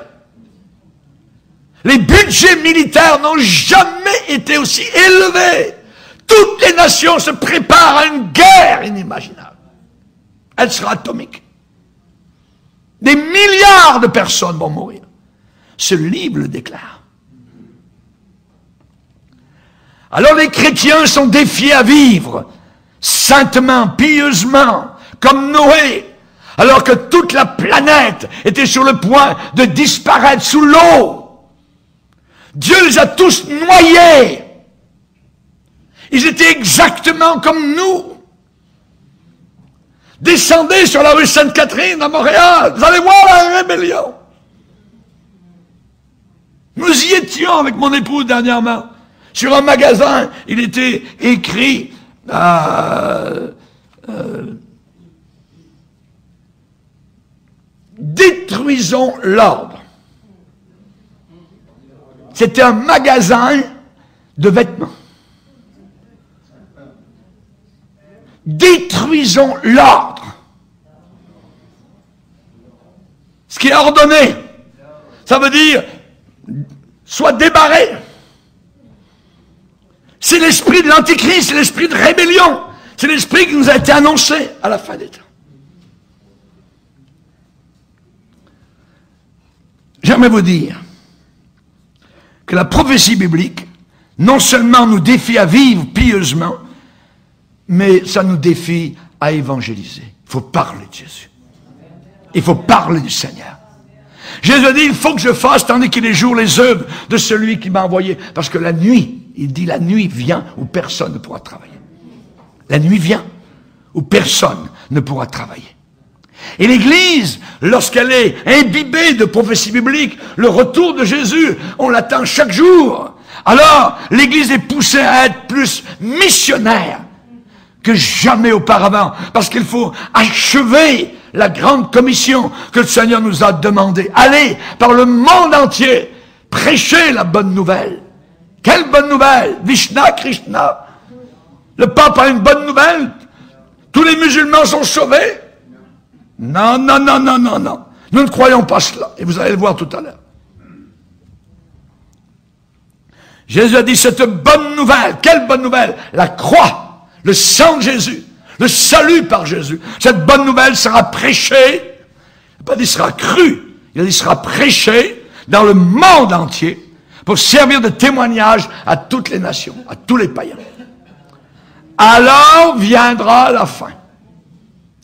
Les budgets militaires n'ont jamais été aussi élevés. Toutes les nations se préparent à une guerre inimaginable. Elle sera atomique. Des milliards de personnes vont mourir. Ce livre le déclare. Alors les chrétiens sont défiés à vivre saintement, pieusement, comme Noé, alors que toute la planète était sur le point de disparaître sous l'eau. Dieu les a tous noyés. Ils étaient exactement comme nous. Descendez sur la rue Sainte-Catherine à Montréal, vous allez voir la rébellion. Nous y étions avec mon épouse dernièrement. Sur un magasin, il était écrit détruisons l'ordre. C'était un magasin de vêtements. Détruisons l'ordre. Ce qui est ordonné, ça veut dire soit débarré. C'est l'esprit de l'Antichrist, c'est l'esprit de rébellion. C'est l'esprit qui nous a été annoncé à la fin des temps. J'aimerais vous dire que la prophétie biblique, non seulement nous défie à vivre pieusement, mais ça nous défie à évangéliser. Il faut parler de Jésus. Il faut parler du Seigneur. Jésus a dit, il faut que je fasse, tandis qu'il est jour, les œuvres de celui qui m'a envoyé. Parce que la nuit, il dit, la nuit vient où personne ne pourra travailler. La nuit vient où personne ne pourra travailler. Et l'Église, lorsqu'elle est imbibée de prophéties bibliques, le retour de Jésus, on l'attend chaque jour. Alors, l'Église est poussée à être plus missionnaire que jamais auparavant, parce qu'il faut achever la grande commission que le Seigneur nous a demandé. Allez par le monde entier, prêcher la bonne nouvelle. Quelle bonne nouvelle? Vishna Krishna. Le pape a une bonne nouvelle? Tous les musulmans sont sauvés? Non, non, non, non, non, non. Nous ne croyons pas cela, et vous allez le voir tout à l'heure. Jésus a dit cette bonne nouvelle. Quelle bonne nouvelle? La croix. Le sang de Jésus, le salut par Jésus. Cette bonne nouvelle sera prêchée, il n'a pas dit sera crue, il a dit sera prêchée dans le monde entier pour servir de témoignage à toutes les nations, à tous les païens. Alors viendra la fin.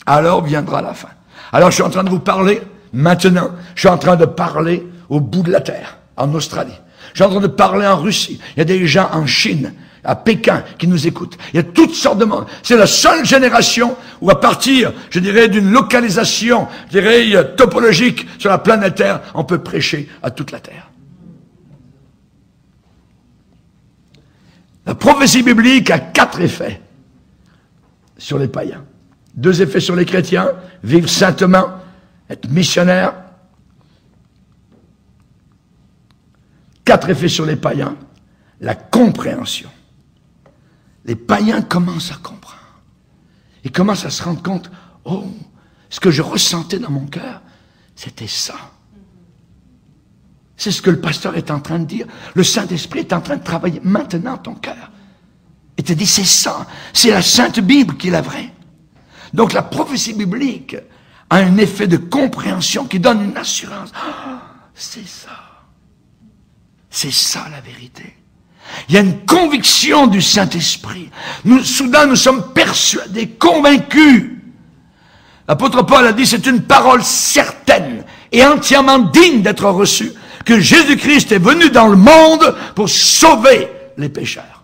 Alors viendra la fin. Alors je suis en train de vous parler, maintenant, je suis en train de parler au bout de la terre, en Australie. Je suis en train de parler en Russie. Il y a des gens en Chine, à Pékin, qui nous écoutent. Il y a toutes sortes de monde. C'est la seule génération où à partir, je dirais, d'une localisation, je dirais, topologique sur la planète Terre, on peut prêcher à toute la Terre. La prophétie biblique a 4 effets sur les païens. 2 effets sur les chrétiens, vivre saintement, être missionnaire. 4 effets sur les païens, la compréhension. Les païens commencent à comprendre. Ils commencent à se rendre compte, oh, ce que je ressentais dans mon cœur, c'était ça. C'est ce que le pasteur est en train de dire. Le Saint-Esprit est en train de travailler maintenant ton cœur. Et te dit, c'est ça. C'est la Sainte Bible qui est la vraie. Donc la prophétie biblique a un effet de compréhension qui donne une assurance. Oh, c'est ça. C'est ça la vérité. Il y a une conviction du Saint-Esprit. Soudain, nous sommes persuadés, convaincus. L'apôtre Paul a dit, c'est une parole certaine et entièrement digne d'être reçue, que Jésus-Christ est venu dans le monde pour sauver les pécheurs.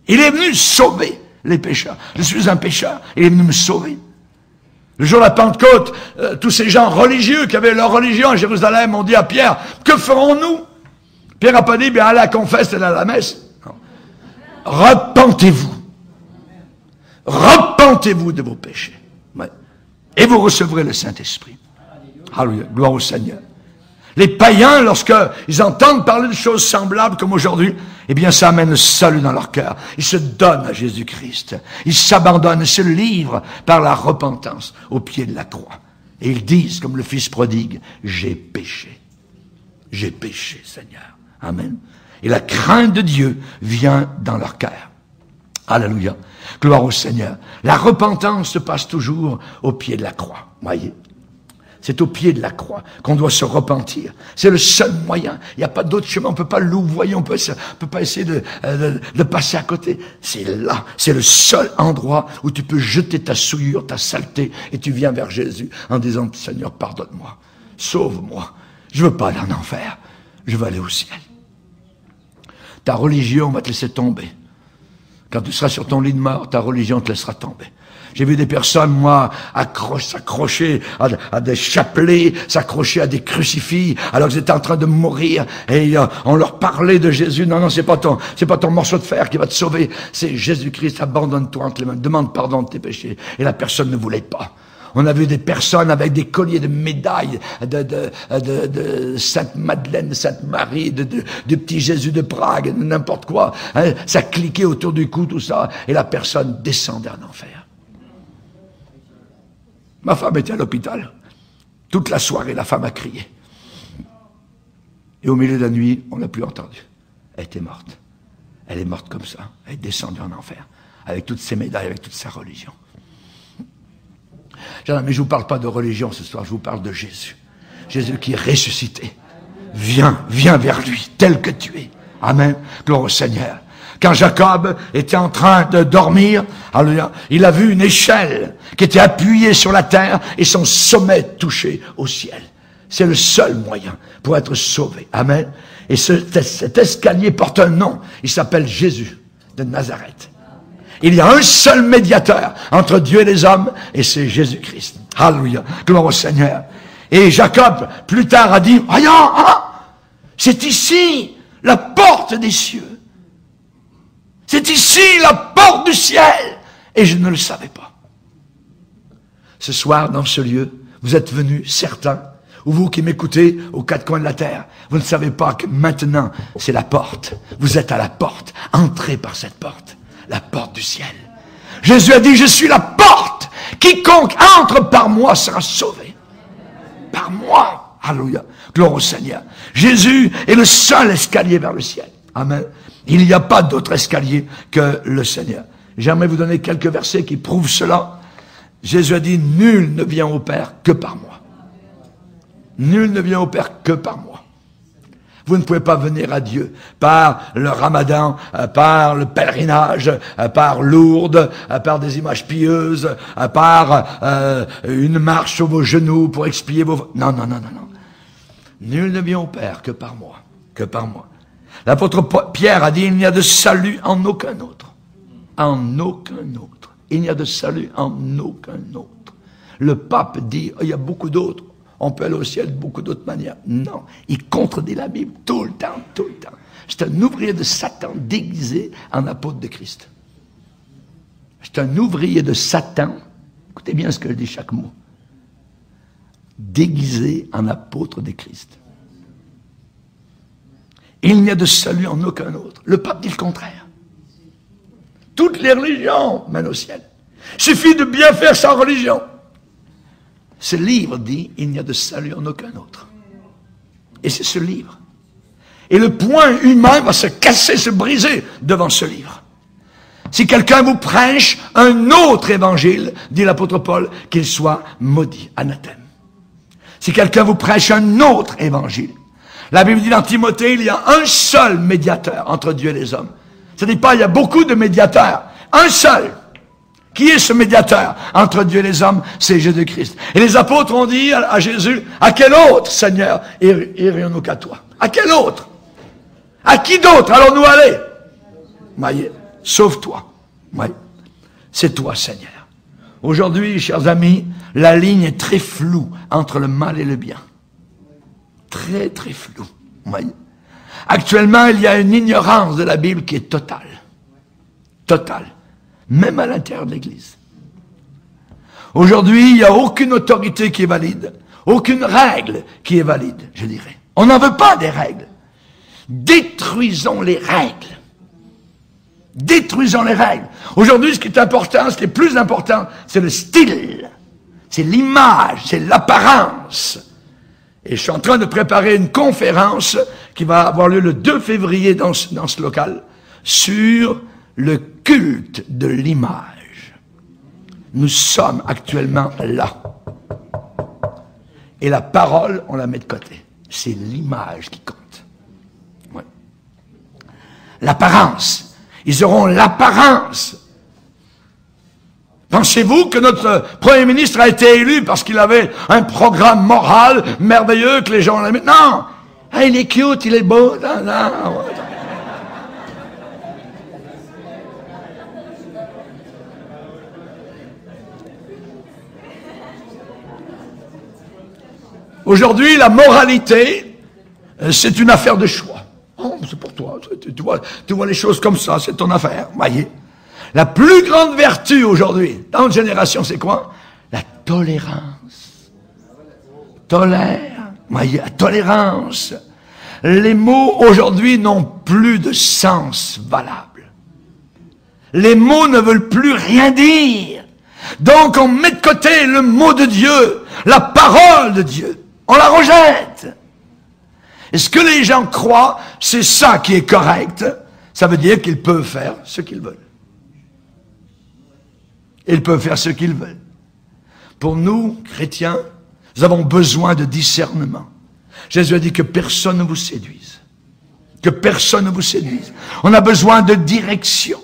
Il est venu sauver les pécheurs. Je suis un pécheur, il est venu me sauver. Le jour de la Pentecôte, tous ces gens religieux qui avaient leur religion à Jérusalem ont dit à Pierre, que ferons-nous? Pierre n'a pas dit, bien allez à la confesse et à la messe. Non. Repentez-vous. Repentez-vous de vos péchés. Ouais. Et vous recevrez le Saint-Esprit. Alléluia, gloire au Seigneur. Les païens, lorsqu'ils entendent parler de choses semblables comme aujourd'hui, eh bien ça amène le salut dans leur cœur. Ils se donnent à Jésus-Christ. Ils s'abandonnent, se livrent par la repentance au pied de la croix. Et ils disent, comme le Fils prodigue, j'ai péché. J'ai péché, Seigneur. Amen. Et la crainte de Dieu vient dans leur cœur. Alléluia. Gloire au Seigneur. La repentance se passe toujours au pied de la croix. Voyez. C'est au pied de la croix qu'on doit se repentir. C'est le seul moyen. Il n'y a pas d'autre chemin. On ne peut pas louvoyer. On ne peut pas essayer de passer à côté. C'est là. C'est le seul endroit où tu peux jeter ta souillure, ta saleté, et tu viens vers Jésus en disant, Seigneur, pardonne-moi. Sauve-moi. Je ne veux pas aller en enfer. Je veux aller au ciel. Ta religion va te laisser tomber. Quand tu seras sur ton lit de mort, ta religion te laissera tomber. J'ai vu des personnes, moi, s'accrocher à des chapelets, s'accrocher à des crucifix, alors qu'ils étaient en train de mourir, et on leur parlait de Jésus. Non, non, c'est pas ton morceau de fer qui va te sauver. C'est Jésus-Christ, abandonne-toi entre les mains, demande pardon de tes péchés. Et la personne ne voulait pas. On a vu des personnes avec des colliers de médailles de Sainte-Madeleine, de Sainte-Marie, de petit Jésus de Prague, de n'importe quoi. Hein, ça cliquait autour du cou, tout ça, et la personne descendait en enfer. Ma femme était à l'hôpital. Toute la soirée, la femme a crié. Et au milieu de la nuit, on l'a plus entendue. Elle était morte. Elle est morte comme ça. Elle est descendue en enfer. Avec toutes ses médailles, avec toute sa religion. Mais je ne vous parle pas de religion ce soir, je vous parle de Jésus. Jésus qui est ressuscité. Viens vers lui, tel que tu es. Amen. Gloire au Seigneur. Quand Jacob était en train de dormir, il a vu une échelle qui était appuyée sur la terre et son sommet touché au ciel. C'est le seul moyen pour être sauvé. Amen. Et cet escalier porte un nom. Il s'appelle Jésus de Nazareth. Il y a un seul médiateur entre Dieu et les hommes, et c'est Jésus-Christ. Alléluia. Gloire au Seigneur. Et Jacob, plus tard, a dit, c'est ici la porte des cieux. C'est ici la porte du ciel. Et je ne le savais pas. Ce soir, dans ce lieu, vous êtes venus, certains, ou vous qui m'écoutez aux quatre coins de la terre, vous ne savez pas que maintenant, c'est la porte. Vous êtes à la porte. Entrez par cette porte. La porte du ciel. Jésus a dit, je suis la porte. Quiconque entre par moi sera sauvé. Par moi. Alléluia. Gloire au Seigneur. Jésus est le seul escalier vers le ciel. Amen. Il n'y a pas d'autre escalier que le Seigneur. J'aimerais vous donner quelques versets qui prouvent cela. Jésus a dit, nul ne vient au Père que par moi. Nul ne vient au Père que par moi. Vous ne pouvez pas venir à Dieu par le ramadan, par le pèlerinage, par Lourdes, par des images pieuses, par une marche sur vos genoux pour expier vos... Non. Nul ne vient au Père que par moi. Que par moi. L'apôtre Pierre a dit, il n'y a de salut en aucun autre. En aucun autre. Il n'y a de salut en aucun autre. Le pape dit, il y a beaucoup d'autres. On peut aller au ciel de beaucoup d'autres manières. Non, il contredit la Bible tout le temps, tout le temps. C'est un ouvrier de Satan déguisé en apôtre de Christ. C'est un ouvrier de Satan, écoutez bien ce que je dis chaque mot, déguisé en apôtre de Christ. Il n'y a de salut en aucun autre. Le pape dit le contraire. Toutes les religions mènent au ciel. Il suffit de bien faire sa religion. Ce livre dit, il n'y a de salut en aucun autre. Et c'est ce livre. Et le point humain va se casser, se briser devant ce livre. Si quelqu'un vous prêche un autre évangile, dit l'apôtre Paul, qu'il soit maudit, anathème. Si quelqu'un vous prêche un autre évangile, la Bible dit dans Timothée, il y a un seul médiateur entre Dieu et les hommes. Ce n'est pas, il y a beaucoup de médiateurs. Un seul. Qui est ce médiateur entre Dieu et les hommes? C'est Jésus-Christ. Et les apôtres ont dit à Jésus, à quel autre, Seigneur, irions-nous qu'à toi? À quel autre? À qui d'autre allons-nous aller? Voyez, sauve-toi. Oui, c'est toi, Seigneur. Aujourd'hui, chers amis, la ligne est très floue entre le mal et le bien. Très, très floue. Oui. Actuellement, il y a une ignorance de la Bible qui est totale. Totale. Même à l'intérieur de l'Église. Aujourd'hui, il n'y a aucune autorité qui est valide. Aucune règle qui est valide, je dirais. On n'en veut pas des règles. Détruisons les règles. Détruisons les règles. Aujourd'hui, ce qui est important, ce qui est plus important, c'est le style. C'est l'image, c'est l'apparence. Et je suis en train de préparer une conférence qui va avoir lieu le 2 février dans ce local sur le culte de l'image. Nous sommes actuellement là. Et la parole, on la met de côté. C'est l'image qui compte. Ouais. L'apparence. Ils auront l'apparence. Pensez-vous que notre Premier ministre a été élu parce qu'il avait un programme moral merveilleux que les gens l'aimaient? Non! Ah, il est cute, il est beau. Non, non. Aujourd'hui, la moralité, c'est une affaire de choix. Oh, c'est pour toi. Tu vois les choses comme ça, c'est ton affaire. Voyez. La plus grande vertu aujourd'hui, dans notre génération, c'est quoi? La tolérance. Tolère. Voyez, la tolérance. Les mots aujourd'hui n'ont plus de sens valable. Les mots ne veulent plus rien dire. Donc on met de côté le mot de Dieu, la parole de Dieu. On la rejette. Et ce que les gens croient, c'est ça qui est correct. Ça veut dire qu'ils peuvent faire ce qu'ils veulent. Ils peuvent faire ce qu'ils veulent. Pour nous, chrétiens, nous avons besoin de discernement. Jésus a dit que personne ne vous séduise. Que personne ne vous séduise. On a besoin de direction.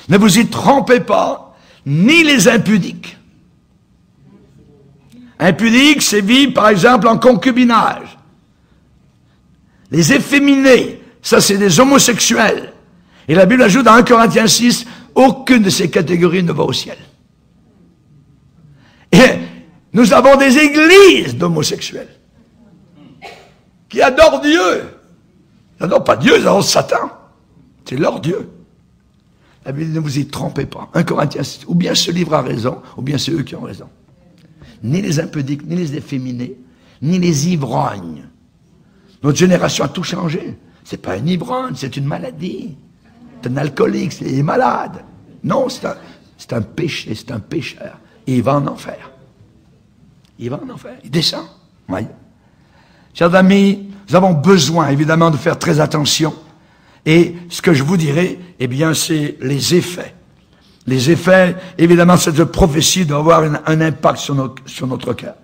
Ne vous y trompez pas, ni les impudiques. Impudique, c'est vivre, par exemple, en concubinage. Les efféminés, ça c'est des homosexuels. Et la Bible ajoute dans 1 Corinthiens 6, aucune de ces catégories ne va au ciel. Et nous avons des églises d'homosexuels qui adorent Dieu. Ils n'adorent pas Dieu, ils adorent Satan. C'est leur Dieu. La Bible, ne vous y trompez pas. 1 Corinthiens 6, ou bien ce livre a raison, ou bien c'est eux qui ont raison. Ni les impudiques, ni les efféminés, ni les ivrognes. Notre génération a tout changé. C'est pas un ivrogne, c'est une maladie. C'est un alcoolique, c'est un malade. Non, c'est un péché, c'est un pécheur. Et il va en enfer. Il va en enfer, il descend. Oui. Chers amis, nous avons besoin évidemment de faire très attention. Et ce que je vous dirai, eh bien, c'est les effets. Les effets, évidemment, cette prophétie doit avoir un impact sur notre cœur.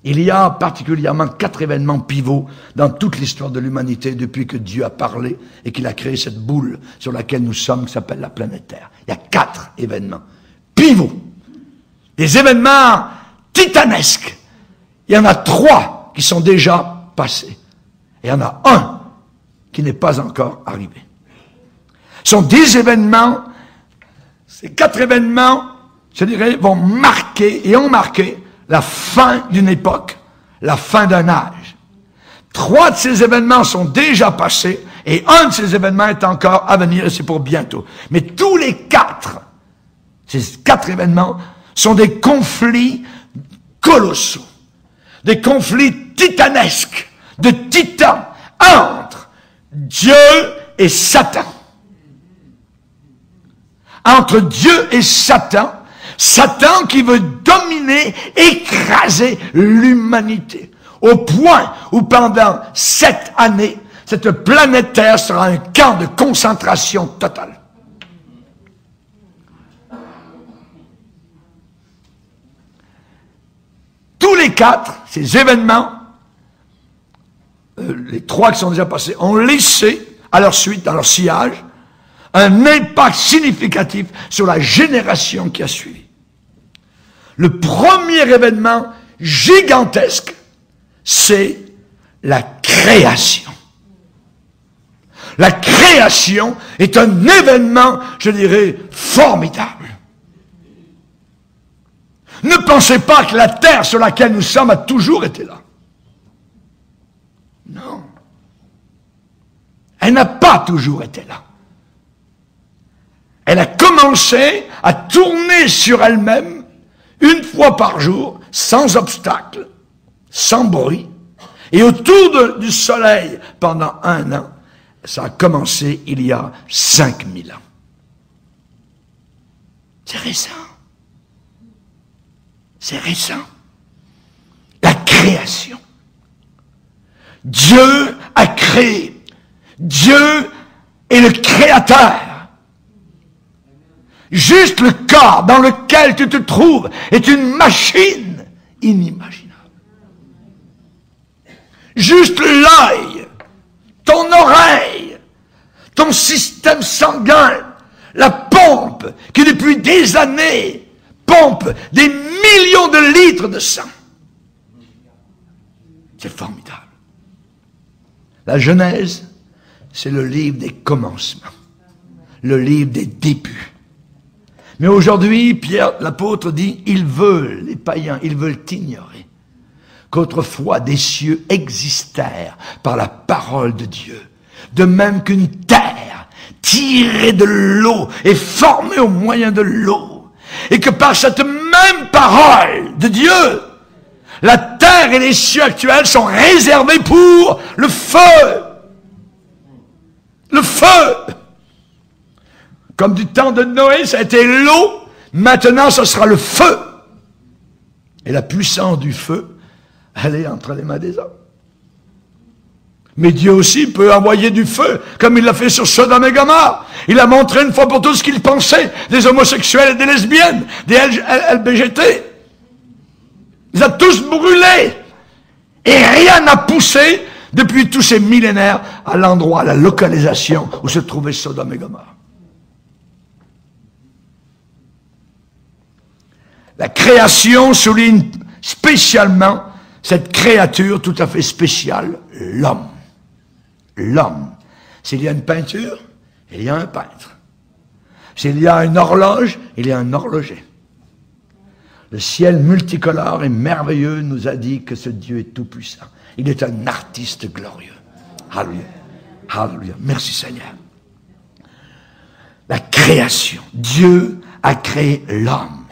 Il y a particulièrement 4 événements pivots dans toute l'histoire de l'humanité depuis que Dieu a parlé et qu'il a créé cette boule sur laquelle nous sommes, qui s'appelle la planète Terre. Il y a 4 événements pivots. Des événements titanesques. Il y en a 3 qui sont déjà passés. Et il y en a un qui n'est pas encore arrivé. Ce sont des événements. Ces 4 événements, je dirais, vont marquer et ont marqué la fin d'une époque, la fin d'un âge. 3 de ces événements sont déjà passés et un de ces événements est encore à venir et c'est pour bientôt. Mais tous les 4, ces 4 événements sont des conflits colossaux, des conflits titanesques, de titans entre Dieu et Satan. Entre Dieu et Satan, Satan qui veut dominer, écraser l'humanité. Au point où pendant 7 années, cette planète Terre sera un camp de concentration totale. Tous les 4, ces événements, les 3 qui sont déjà passés, ont laissé à leur suite, dans leur sillage, un impact significatif sur la génération qui a suivi. Le premier événement gigantesque, c'est la création. La création est un événement, je dirais, formidable. Ne pensez pas que la terre sur laquelle nous sommes a toujours été là. Non. Elle n'a pas toujours été là. Elle a commencé à tourner sur elle-même une fois par jour, sans obstacle, sans bruit, et autour du soleil pendant 1 an. Ça a commencé il y a 5000 ans. C'est récent. C'est récent. La création. Dieu a créé. Dieu est le créateur. Juste le corps dans lequel tu te trouves est une machine inimaginable. Juste l'œil, ton oreille, ton système sanguin, la pompe qui depuis des années pompe des millions de litres de sang. C'est formidable. La Genèse, c'est le livre des commencements, le livre des débuts. Mais aujourd'hui, Pierre, l'apôtre, dit, ils veulent, les païens, ils veulent ignorer qu'autrefois des cieux existèrent par la parole de Dieu, de même qu'une terre tirée de l'eau et formée au moyen de l'eau, et que par cette même parole de Dieu, la terre et les cieux actuels sont réservés pour le feu. Le feu! Comme du temps de Noé, ça a été l'eau, maintenant ce sera le feu. Et la puissance du feu, elle est entre les mains des hommes. Mais Dieu aussi peut envoyer du feu, comme il l'a fait sur Sodome et Gomorrhe. Il a montré une fois pour tous ce qu'il pensait des homosexuels et des lesbiennes, des LGBT. Ils ont tous brûlé. Et rien n'a poussé depuis tous ces millénaires à l'endroit, à la localisation où se trouvait Sodome et Gomorrhe. La création souligne spécialement cette créature tout à fait spéciale, l'homme. L'homme. S'il y a une peinture, il y a un peintre. S'il y a une horloge, il y a un horloger. Le ciel multicolore et merveilleux nous a dit que ce Dieu est tout-puissant. Il est un artiste glorieux. Alléluia. Alléluia. Merci Seigneur. La création. Dieu a créé l'homme.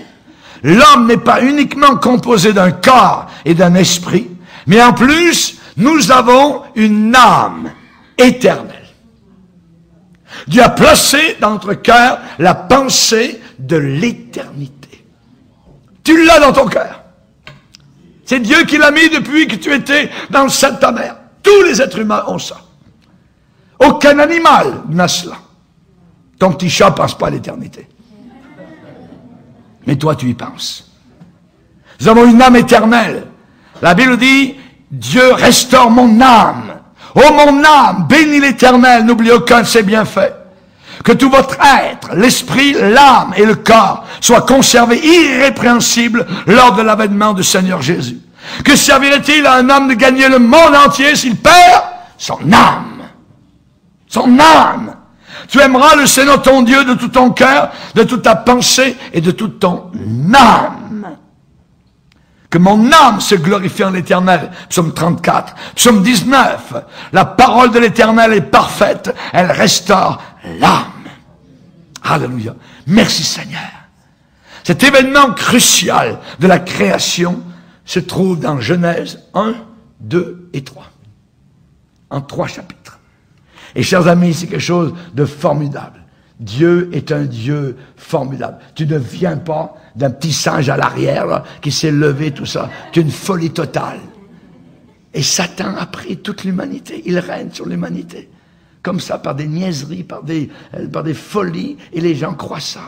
L'homme n'est pas uniquement composé d'un corps et d'un esprit, mais en plus, nous avons une âme éternelle. Dieu a placé dans notre cœur la pensée de l'éternité. Tu l'as dans ton cœur. C'est Dieu qui l'a mis depuis que tu étais dans le sein de ta mère. Tous les êtres humains ont ça. Aucun animal n'a cela. Ton petit chat ne pense pas à l'éternité. Mais toi, tu y penses. Nous avons une âme éternelle. La Bible dit, Dieu restaure mon âme. Oh mon âme, bénis l'Éternel, n'oublie aucun de ses bienfaits. Que tout votre être, l'esprit, l'âme et le corps soient conservés irrépréhensibles lors de l'avènement du Seigneur Jésus. Que servirait-il à un homme de gagner le monde entier s'il perd son âme? Son âme! Tu aimeras le Seigneur ton Dieu de tout ton cœur, de toute ta pensée et de toute ton âme. Que mon âme se glorifie en l'Éternel. Psaume 34. Psaume 19. La parole de l'Éternel est parfaite. Elle restaure l'âme. Alléluia. Merci Seigneur. Cet événement crucial de la création se trouve dans Genèse 1, 2 et 3. En 3 chapitres. Et chers amis, c'est quelque chose de formidable. Dieu est un Dieu formidable. Tu ne viens pas d'un petit singe à l'arrière là, qui s'est levé, tout ça. C'est une folie totale. Et Satan a pris toute l'humanité. Il règne sur l'humanité. Comme ça, par des niaiseries, par des folies. Et les gens croient ça.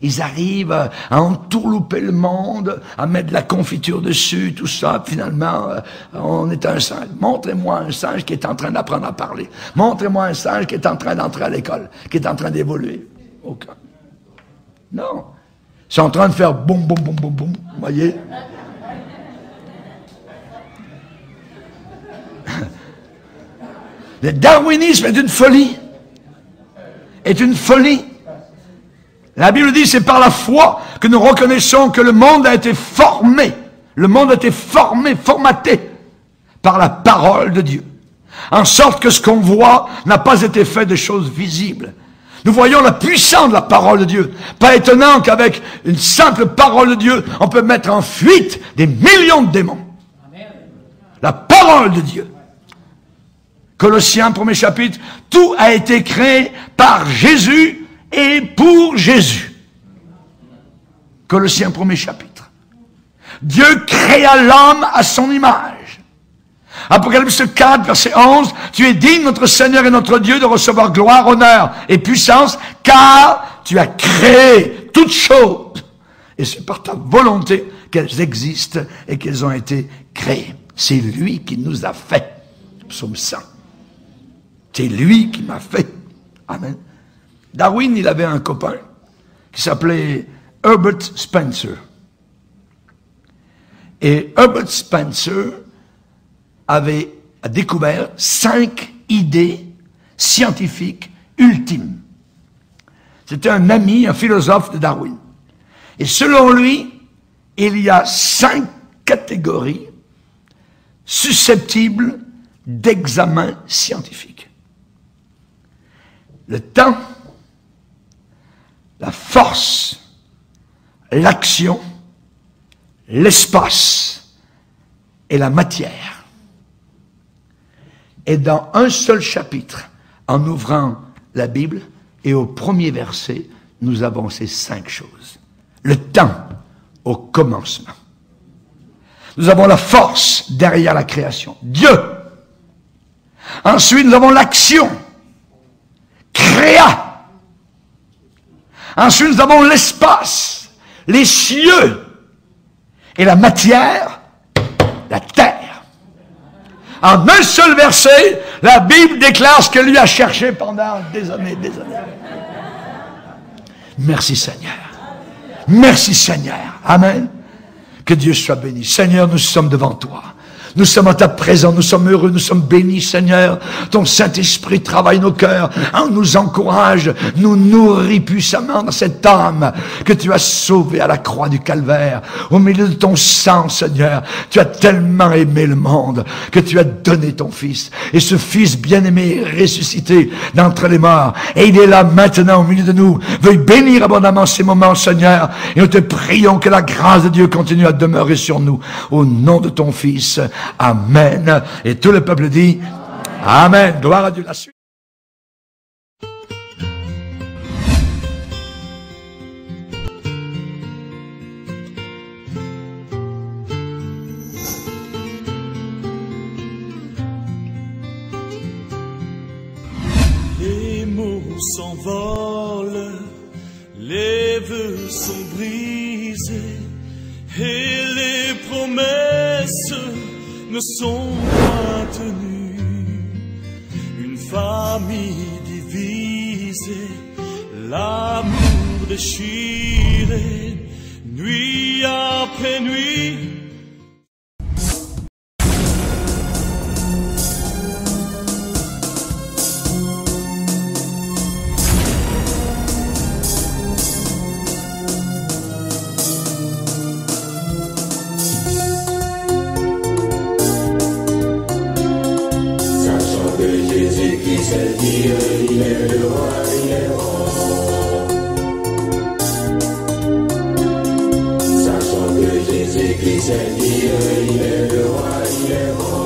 Ils arrivent à entourlouper le monde, à mettre de la confiture dessus, tout ça. Finalement, on est un singe. Montrez-moi un singe qui est en train d'apprendre à parler. Montrez-moi un singe qui est en train d'entrer à l'école, qui est en train d'évoluer. Aucun. Non. Ils sont en train de faire boum, boum, boum, boum, boum. Vous voyez? Le darwinisme est une folie. Est une folie. La Bible dit, c'est par la foi que nous reconnaissons que le monde a été formé. Le monde a été formé, formaté par la parole de Dieu. En sorte que ce qu'on voit n'a pas été fait de choses visibles. Nous voyons la puissance de la parole de Dieu. Pas étonnant qu'avec une simple parole de Dieu, on peut mettre en fuite des millions de démons. La parole de Dieu. Colossiens, 1er chapitre, tout a été créé par Jésus et pour Jésus. Colossiens 1er chapitre. Dieu créa l'homme à son image. Apocalypse 4, verset 11. Tu es digne, notre Seigneur et notre Dieu, de recevoir gloire, honneur et puissance, car tu as créé toutes choses. Et c'est par ta volonté qu'elles existent et qu'elles ont été créées. C'est lui qui nous a fait. Psaume 100. C'est lui qui m'a fait. Amen. Darwin, il avait un copain qui s'appelait Herbert Spencer. Et Herbert Spencer a découvert 5 idées scientifiques ultimes. C'était un ami, un philosophe de Darwin. Et selon lui, il y a 5 catégories susceptibles d'examen scientifique. Le temps, la force, l'action, l'espace et la matière. Et dans un seul chapitre, en ouvrant la Bible, et au premier verset, nous avons ces 5 choses. Le temps, au commencement. Nous avons la force derrière la création. Dieu. Ensuite, nous avons l'action. Créa. Ensuite, nous avons l'espace, les cieux et la matière, la terre. En un seul verset, la Bible déclare ce que lui a cherché pendant des années et des années. Merci Seigneur. Merci Seigneur. Amen. Que Dieu soit béni. Seigneur, nous sommes devant toi. Nous sommes à ta présence, nous sommes heureux, nous sommes bénis, Seigneur. Ton Saint-Esprit travaille nos cœurs, nous encourage, nous nourrit puissamment dans cette âme que tu as sauvée à la croix du Calvaire. Au milieu de ton sang, Seigneur, tu as tellement aimé le monde que tu as donné ton Fils. Et ce Fils bien-aimé est ressuscité d'entre les morts. Et il est là maintenant au milieu de nous. Veuille bénir abondamment ces moments, Seigneur. Et nous te prions que la grâce de Dieu continue à demeurer sur nous. Au nom de ton Fils. Amen. Et tout le peuple dit Amen. Gloire à Dieu. La suite. Les mots s'envolent, les vœux sont brisés et les promesses ne sont pas tenues. Une famille divisée, l'amour déchiré, nuit après nuit. C'est Dieu, il est le roi, il est bon. Sachant que Jésus-Christ est Dieu, il est le roi, il est bon.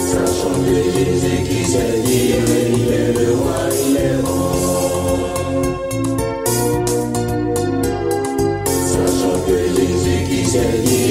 Sachant que Jésus-Christ est Dieu, il est le roi, il est bon. Sachant que Jésus-Christ est Dieu.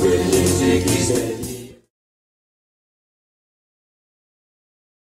que Jésus existait.